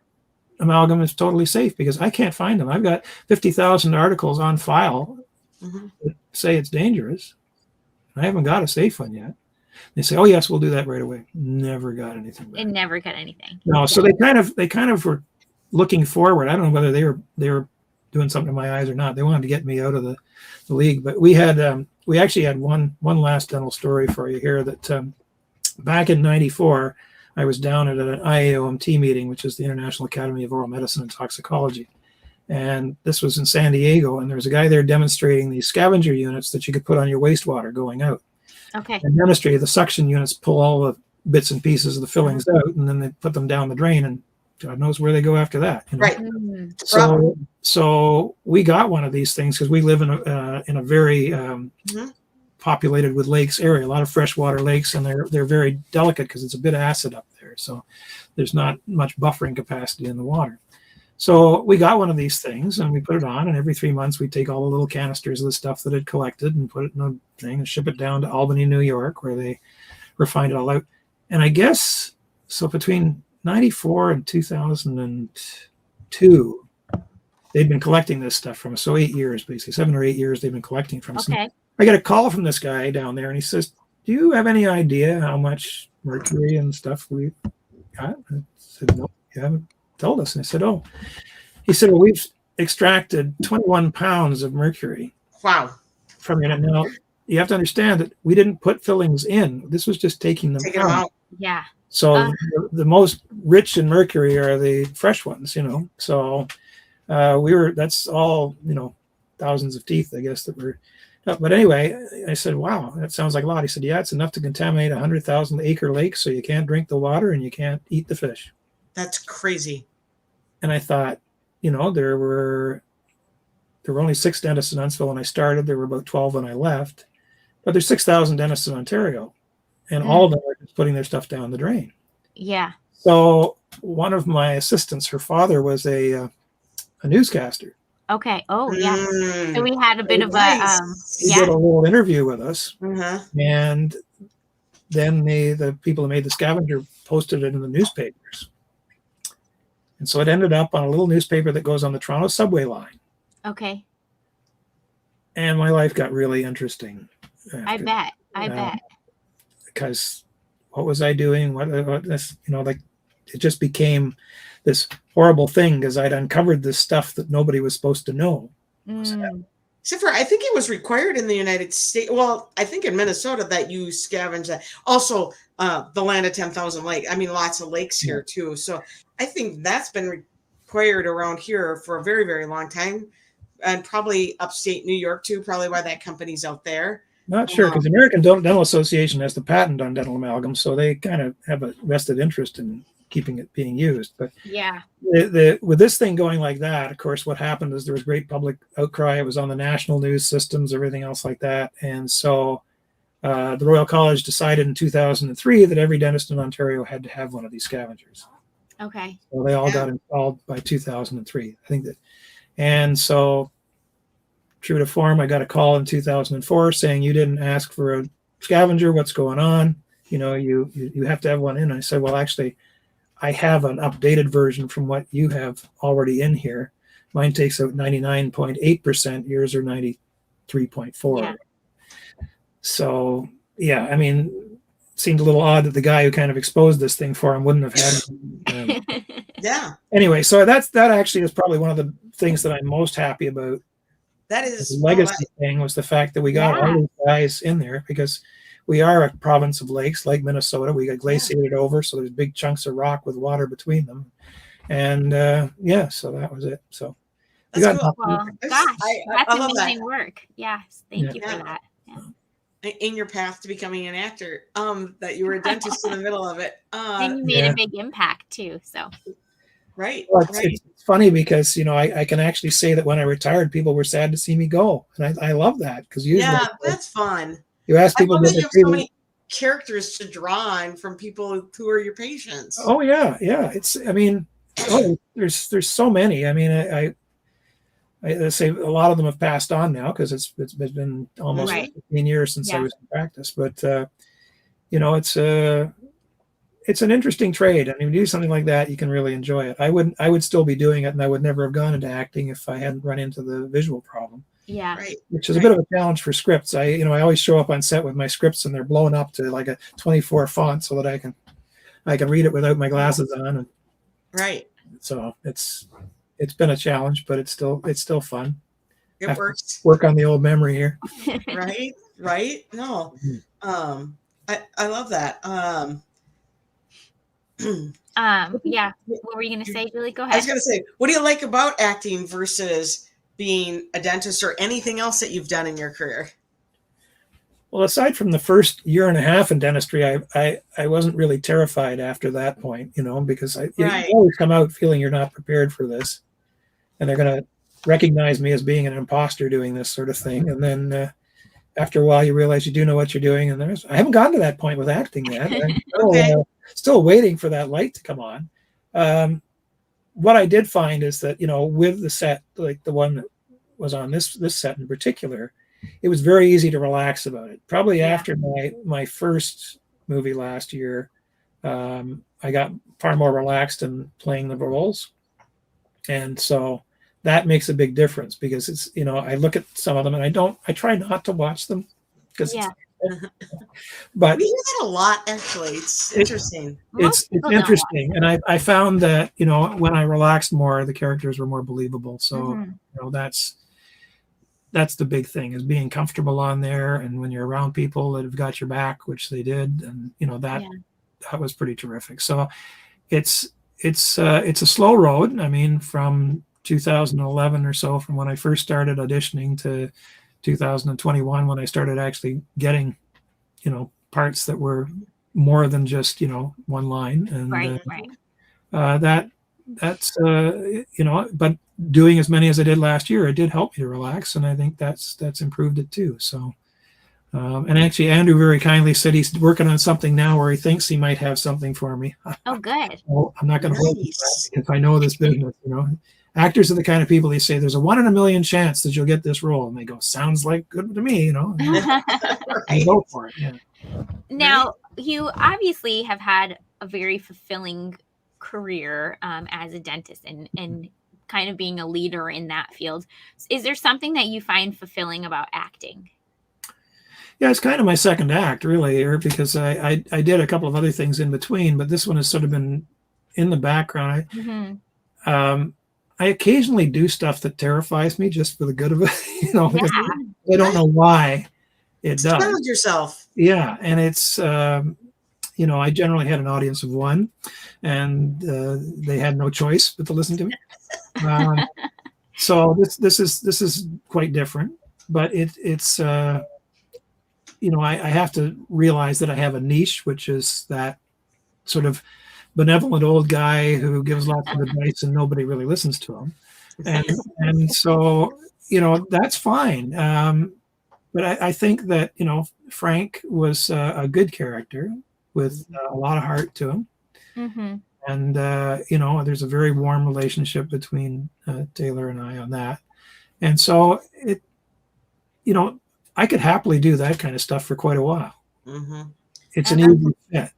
amalgam is totally safe? Because I can't find them. I've got 50,000 articles on file that say it's dangerous. I haven't got a safe one yet. They say, oh yes, we'll do that right away. Never got anything back. It never got anything. No, so they kind of were looking forward. I don't know whether they were doing something to my eyes or not. They wanted to get me out of the league. But we actually had one last dental story for you here, that back in '94, I was down at an IAOMT meeting, which is the International Academy of Oral Medicine and Toxicology. And this was in San Diego, and there was a guy there demonstrating these scavenger units that you could put on your wastewater going out. Okay. And demonstrated the suction units pull all the bits and pieces of the fillings out, and then they put them down the drain, and God knows where they go after that. Right. So we got one of these things because we live in a very populated with lakes area, a lot of freshwater lakes, and they're very delicate because it's a bit acid up there. So there's not much buffering capacity in the water. So we got one of these things and we put it on, and every 3 months we take all the little canisters of the stuff that had collected and put it in a thing and ship it down to Albany, New York, where they refined it all out. And I guess, so between 94 and 2002, they'd been collecting this stuff from us. So 8 years, basically, 7 or 8 years they've been collecting from us. Okay. I got a call from this guy down there, and he says, do you have any idea how much mercury and stuff we got? I said, no, you haven't told us. And I said, oh. He said, well, we've extracted 21 pounds of mercury. Wow. From it. Now, you have to understand that we didn't put fillings in. This was just taking them out. Yeah. So the most rich in mercury are the fresh ones, So that's all, thousands of teeth, I guess, that were. But anyway, I said, wow, that sounds like a lot. He said, yeah, it's enough to contaminate 100,000 acre lake, so you can't drink the water and you can't eat the fish. That's crazy. And I thought, there were only 6 dentists in Huntsville when I started. There were about 12 when I left. But there's 6,000 dentists in Ontario. And all of them are just putting their stuff down the drain. Yeah. So one of my assistants, her father was a newscaster. Okay. Oh, yeah. So we had a bit of he did a little interview with us. Mm-hmm. And then the people who made the scavenger posted it in the newspapers. And so it ended up on a little newspaper that goes on the Toronto subway line. Okay. And my life got really interesting. I bet. Because what was I doing? What this, like it just became this horrible thing because I'd uncovered this stuff that nobody was supposed to know. Except for, I think it was required in the United States. Well, I think in Minnesota that you scavenge that. Also, the land of 10,000 lakes. I mean, lots of lakes here too. So I think that's been required around here for a very, very long time. And probably upstate New York too, probably why that company's out there. Not sure, because the American Dental Association has the patent on dental amalgam, so they kind of have a vested interest in keeping it being used. But yeah, with this thing going like that, of course, what happened is there was great public outcry. It was on the national news systems, everything else like that. And so the Royal College decided in 2003 that every dentist in Ontario had to have one of these scavengers. Okay. So they all got installed by 2003. I think that. And so true to form, I got a call in 2004 saying, you didn't ask for a scavenger. What's going on? You have to have one in. I said, well, actually, I have an updated version from what you have already in here. Mine takes out 99.8%. Yours are 93.4. Yeah. So, yeah, I mean, it seemed a little odd that the guy who kind of exposed this thing for him wouldn't have had Yeah. Anyway, so that actually is probably one of the things that I'm most happy about. That is the legacy thing was the fact that we got all these guys in there because we are a province of lakes like Minnesota. We got glaciated over, so there's big chunks of rock with water between them. And so that was it. So that's cool. Well, gosh, that's amazing work. Yes, thank you for that. Yeah. in your path to becoming an actor, that you were a dentist in the middle of it. And you made a big impact too. So Right. Well, Right. it's funny because, I can actually say that when I retired, people were sad to see me go. And I love that because usually Yeah, that's fun. you ask I people love what that they you have so many characters to draw on from people who are your patients. Oh yeah, yeah. There's so many. I say a lot of them have passed on now because it's been almost Right. 15 years since I Yeah. was in practice. But it's an interesting trade. I mean, do something like that, you can really enjoy it. I would still be doing it, and I would never have gone into acting if I hadn't run into the visual problem. Yeah. Right. Which is a bit of a challenge for scripts. I always show up on set with my scripts and they're blown up to like a 24 font so that I can read it without my glasses on. And Right. so it's been a challenge, but it's still fun. It works. Work on the old memory here. Right. Right. No. I love that. Yeah. What were you gonna say, Julie? Go I was ahead. going to say, what do you like about acting versus being a dentist or anything else that you've done in your career? Well, aside from the first year and a half in dentistry, I wasn't really terrified after that point, because you always come out feeling you're not prepared for this, and they're going to recognize me as being an imposter doing this sort of thing. And then after a while, you realize you do know what you're doing. And I haven't gotten to that point with acting yet. I'm still waiting for that light to come on. What I did find is that, with the set, like the one that was on this set in particular, it was very easy to relax about it. Probably after my first movie last year, I got far more relaxed in playing the roles. And so that makes a big difference because it's, I look at some of them and I try not to watch them because but we hear that a lot, actually. It's interesting. It's interesting. And I found that, when I relaxed more, the characters were more believable. So, that's the big thing is being comfortable on there. And when you're around people that have got your back, which they did, and that was pretty terrific. So it's a slow road. I mean, from 2011 or so, from when I first started auditioning to 2021, when I started actually getting, parts that were more than just, one line. And that's but doing as many as I did last year, it did help me to relax, and I think that's improved it too. So and actually Andrew very kindly said he's working on something now where he thinks he might have something for me. Oh, good. Well, I'm not going to hold it if I know this business. Actors are the kind of people they say there's a 1 in a million chance that you'll get this role, and they go, sounds like good to me, I go for it. Yeah. Now, you obviously have had a very fulfilling career as a dentist and kind of being a leader in that field. Is there something that you find fulfilling about acting? Yeah, it's kind of my second act, really, because I did a couple of other things in between, but this one has sort of been in the background. I occasionally do stuff that terrifies me just for the good of it, because I don't know why it does. Challenge yourself. Yeah, and it's I generally had an audience of one, and they had no choice but to listen to me. So this is quite different, but it's I have to realize that I have a niche, which is that sort of benevolent old guy who gives lots of advice and nobody really listens to him, and so that's fine. But I think that Frank was a good character with a lot of heart to him, and there's a very warm relationship between Taylor and I on that, and so I could happily do that kind of stuff for quite a while. It's an easy fit.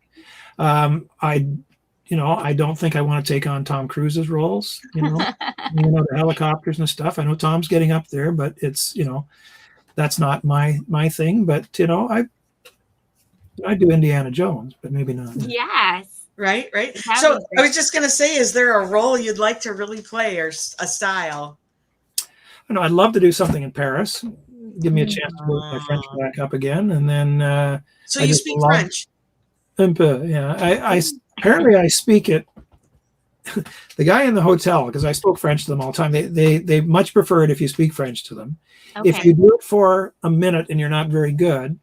I don't think I want to take on Tom Cruise's roles, the helicopters and stuff. I know Tom's getting up there, but it's, that's not my thing. But, I do Indiana Jones, but maybe not. Yes. Right. So I was just going to say, is there a role you'd like to really play or a style? I know I'd love to do something in Paris. Give me a chance to work my French back up again. And then. So you speak French? Un peu, yeah. I apparently I speak it. The guy in the hotel, because I spoke French to them all the time, they much prefer it if you speak French to them. Okay. If you do it for a minute and you're not very good,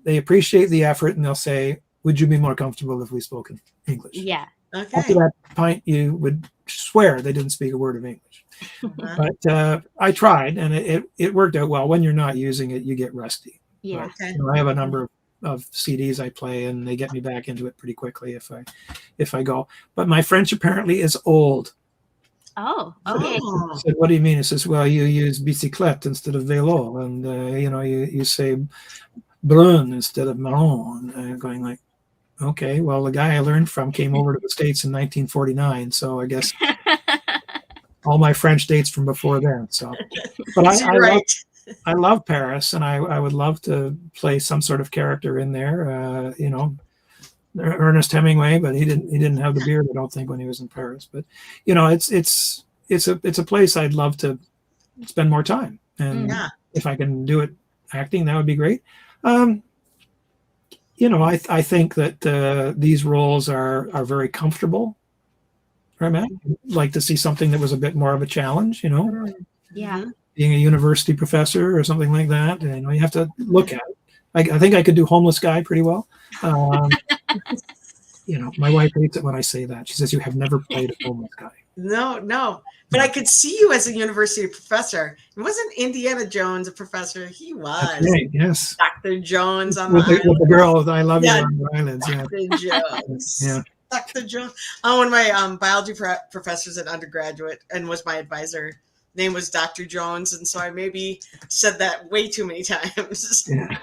they appreciate the effort, and they'll say, "Would you be more comfortable if we spoke in English?" Yeah. Up to Okay. that point, you would swear they didn't speak a word of English. Uh-huh. But I tried, and it worked out well. When you're not using it, you get rusty. Yeah. But, Okay. you know, I have a number of CDs I play, and they get me back into it pretty quickly if I go. But my French apparently is old. Oh, okay. Oh. I said, "What do you mean?" He says, "Well, you use bicyclette instead of vélo, and you know, you say brun instead of marron." And I'm going like, okay, well, the guy I learned from came over to the States in 1949, so I guess all my French dates from before then. So, but So you're right. I love Paris, and I would love to play some sort of character in there. You know, Ernest Hemingway, but he didn't have the beard, I don't think, when he was in Paris. But you know, it's a place I'd love to spend more time, and Yeah. if I can do it acting, that would be great. You know, I think that these roles are very comfortable. Right, Matt? I'd like to see something that was a bit more of a challenge. You know, Yeah. Mhm. being a university professor or something like that. You know, you have to look at it. I think I could do homeless guy pretty well. You know, my wife hates it when I say that. She says, "You have never played a homeless guy." No. But I could see you as a university professor. It wasn't Indiana Jones a professor. He That's was right. Yes. Dr. Jones on the With island. the girl, I love you Yeah. on the islands. Yeah. Dr. Jones. Yeah. Dr. Jones. Oh, one of my biology professors at undergraduate and was my advisor. Name was Dr. Jones, and so I maybe said that way too many times. Yeah.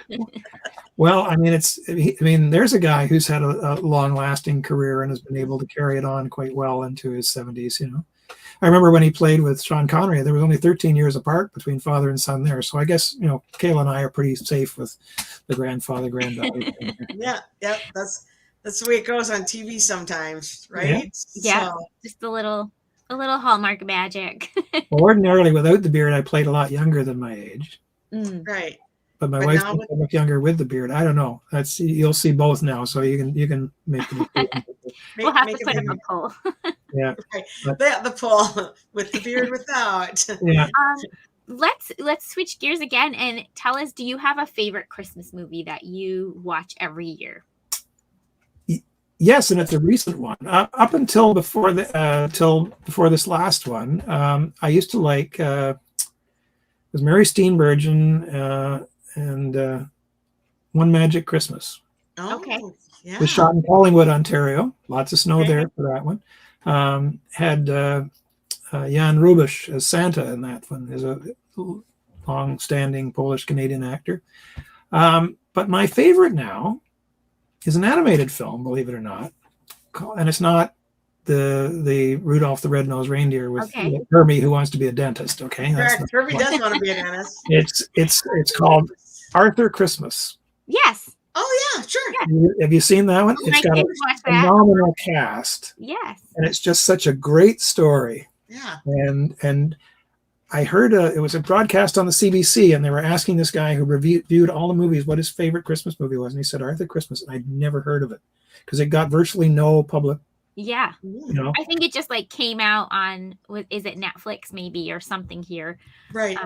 Well, I mean, there's a guy who's had a long-lasting career and has been able to carry it on quite well into his 70s. You know, I remember when he played with Sean Connery, there was only 13 years apart between father and son there. So I guess, you know, Kayla and I are pretty safe with the grandfather granddaughter. Yeah, that's the way it goes on TV sometimes, right? Yeah. So, Just a little Hallmark magic. Well, ordinarily, without the beard, I played a lot younger than my age. right. But my But wife now thinks I look younger with the beard. I don't know. You'll see both now, so you can make the decision. We'll have make to it put up a happen. poll. Yeah. Right. But- The poll with the beard without. Yeah. Let's switch gears again and tell us, do you have a favorite Christmas movie that you watch every year? Yes, and it's a recent one. Up until before before this last one, I used to like it was Mary Steenburgen and One Magic Christmas. Oh, Okay. yeah. It was shot in Collingwood, Ontario. Lots of snow Okay. there for that one. Had Jan Rubisch as Santa in that one. He's a long-standing Polish-Canadian actor. But my favorite now is an animated film, believe it or not, and it's not the Rudolph the Red-Nosed Reindeer with Okay. Hermie who wants to be a dentist. Okay, that's Correct. Herbie does want to be a dentist. it's called Arthur Christmas. Yes. Oh yeah, sure. Have you seen that one? Oh, my It's got kids a watch that. phenomenal cast, Yes. and it's just such a great story. Yeah. And I heard it was a broadcast on the CBC, and they were asking this guy who reviewed all the movies what his favorite Christmas movie was, and he said Arthur Christmas, and I'd never heard of it because it got virtually no public. Yeah. You know, I think it just like came out on, is it Netflix maybe or something here? Right.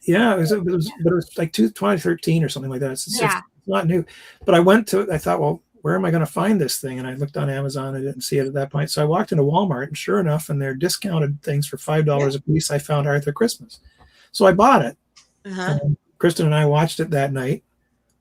yeah, but it was like 2013 or something like that. It's Yeah. not new. But I thought, well, where am I going to find this thing? And I looked on Amazon. I didn't see it at that point. So I walked into Walmart, and sure enough, and they're discounted things for $5 a piece. I found Arthur Christmas. So I bought it. Uh-huh. And Kristen and I watched it that night.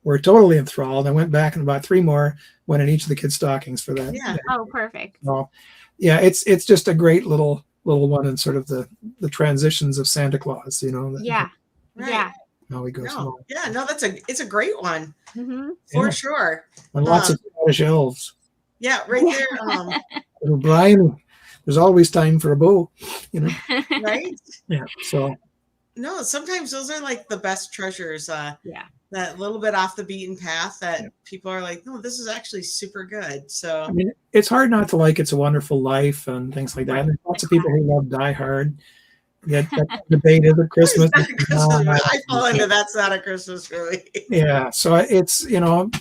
We're totally enthralled. I went back and bought 3 more, went in each of the kids' stockings for that. Yeah. Oh, perfect. So, yeah, it's just a great little one in sort of the transitions of Santa Claus, you know. Yeah. Right. Yeah. How he goes No. along. Yeah, no, it's a great one Mm-hmm. for Yeah. sure. And lots of Scottish elves. Yeah, right there. Little Brian, there's always time for a bow, you know. Right? Yeah. So No, sometimes those are like the best treasures. Yeah. That little bit off the beaten path that Yeah. people are like, no, this is actually super good. So I mean, it's hard not to like It's a Wonderful Life and things like that. There's lots of people who love Die Hard. Yet that debate is at Christmas. It's not a Christmas movie. I fall into that's not a Christmas movie. Yeah, so it's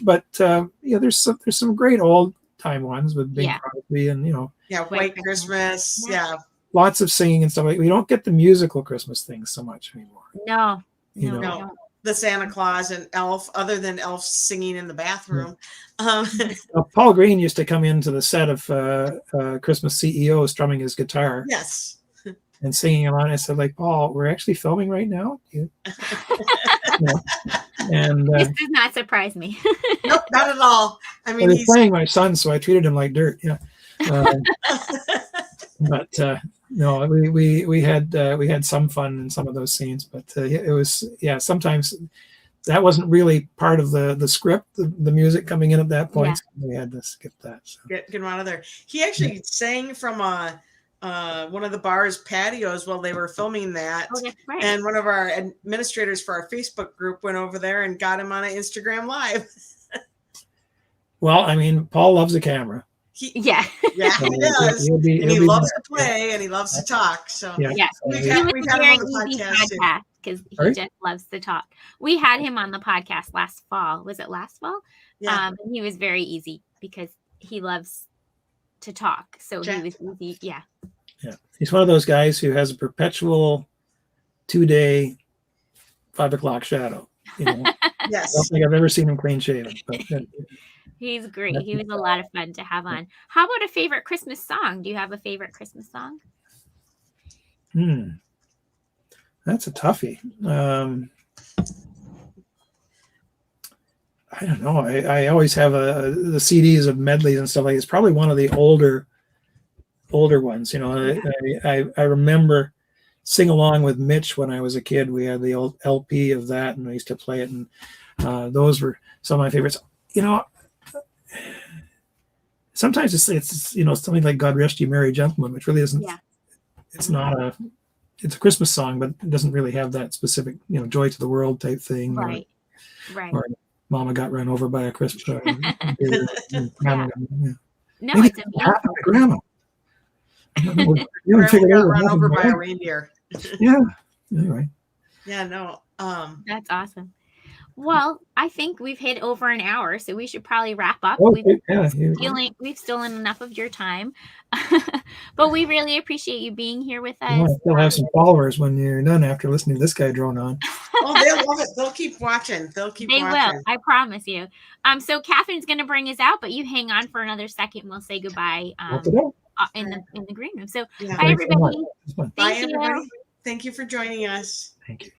but yeah, there's some great old time ones with Bing Yeah. Crosby and Yeah, White Christmas. Yeah. lots of singing and stuff like. We don't get the musical Christmas things so much anymore. No. You No, know, we don't. the Santa Claus and Elf, other than Elf singing in the bathroom. Paul Green used to come into the set of Christmas CEO strumming his guitar. Yes. And singing along. I said, like, Paul, we're actually filming right now. And this does not surprise me. Nope, not at all. I mean, he's playing my son, so I treated him like dirt. Yeah. But no, we had some fun in some of those scenes. But it was sometimes that wasn't really part of the script. The music coming in at that point, so we had to skip that. So. Get him out of there. He actually sang from one of the bar's patios while they were filming that. Oh, that's right. And one of our administrators for our Facebook group went over there and got him on an Instagram Live. Well, I mean, Paul loves a camera. Yeah, he does. And he loves to play and he loves to talk. So we've had him on the podcast because he just loves to talk. We had him on the podcast last fall. Was it last fall? Yeah. And he was very easy because he loves to talk. So he was easy. Yeah. Yeah. He's one of those guys who has a perpetual 2-day 5 o'clock shadow. Yes. I don't think I've ever seen him clean shaven. But he's great. He was a lot of fun to have on. How about a favorite Christmas song? Do you have a favorite Christmas song? That's a toughie. I don't know. I always have the CDs of medleys and stuff like. It's probably one of the older ones. I remember sing along with Mitch when I was a kid. We had the old LP of that, and I used to play it, and those were some of my favorites. Sometimes it's something like "God Rest You Merry Gentlemen," which really isn't. Yeah. It's not it's a Christmas song, but it doesn't really have that specific joy to the world type thing. Right. Or Mama got run over by a Christmas. No, it's amazing. Grandma. Grandma got run over by a reindeer. Yeah. Anyway. Yeah. No. That's awesome. Well, I think we've hit over an hour, so we should probably wrap up. We've stolen enough of your time, but we really appreciate you being here with us. You still have some followers when you're done after listening to this guy drone on. Oh, they'll love it. They'll keep watching. They will. I promise you. So Catherine's going to bring us out, but you hang on for another second. And we'll say goodbye in the green room. So bye, everybody. Bye, everybody. Thank you for joining us. Thank you.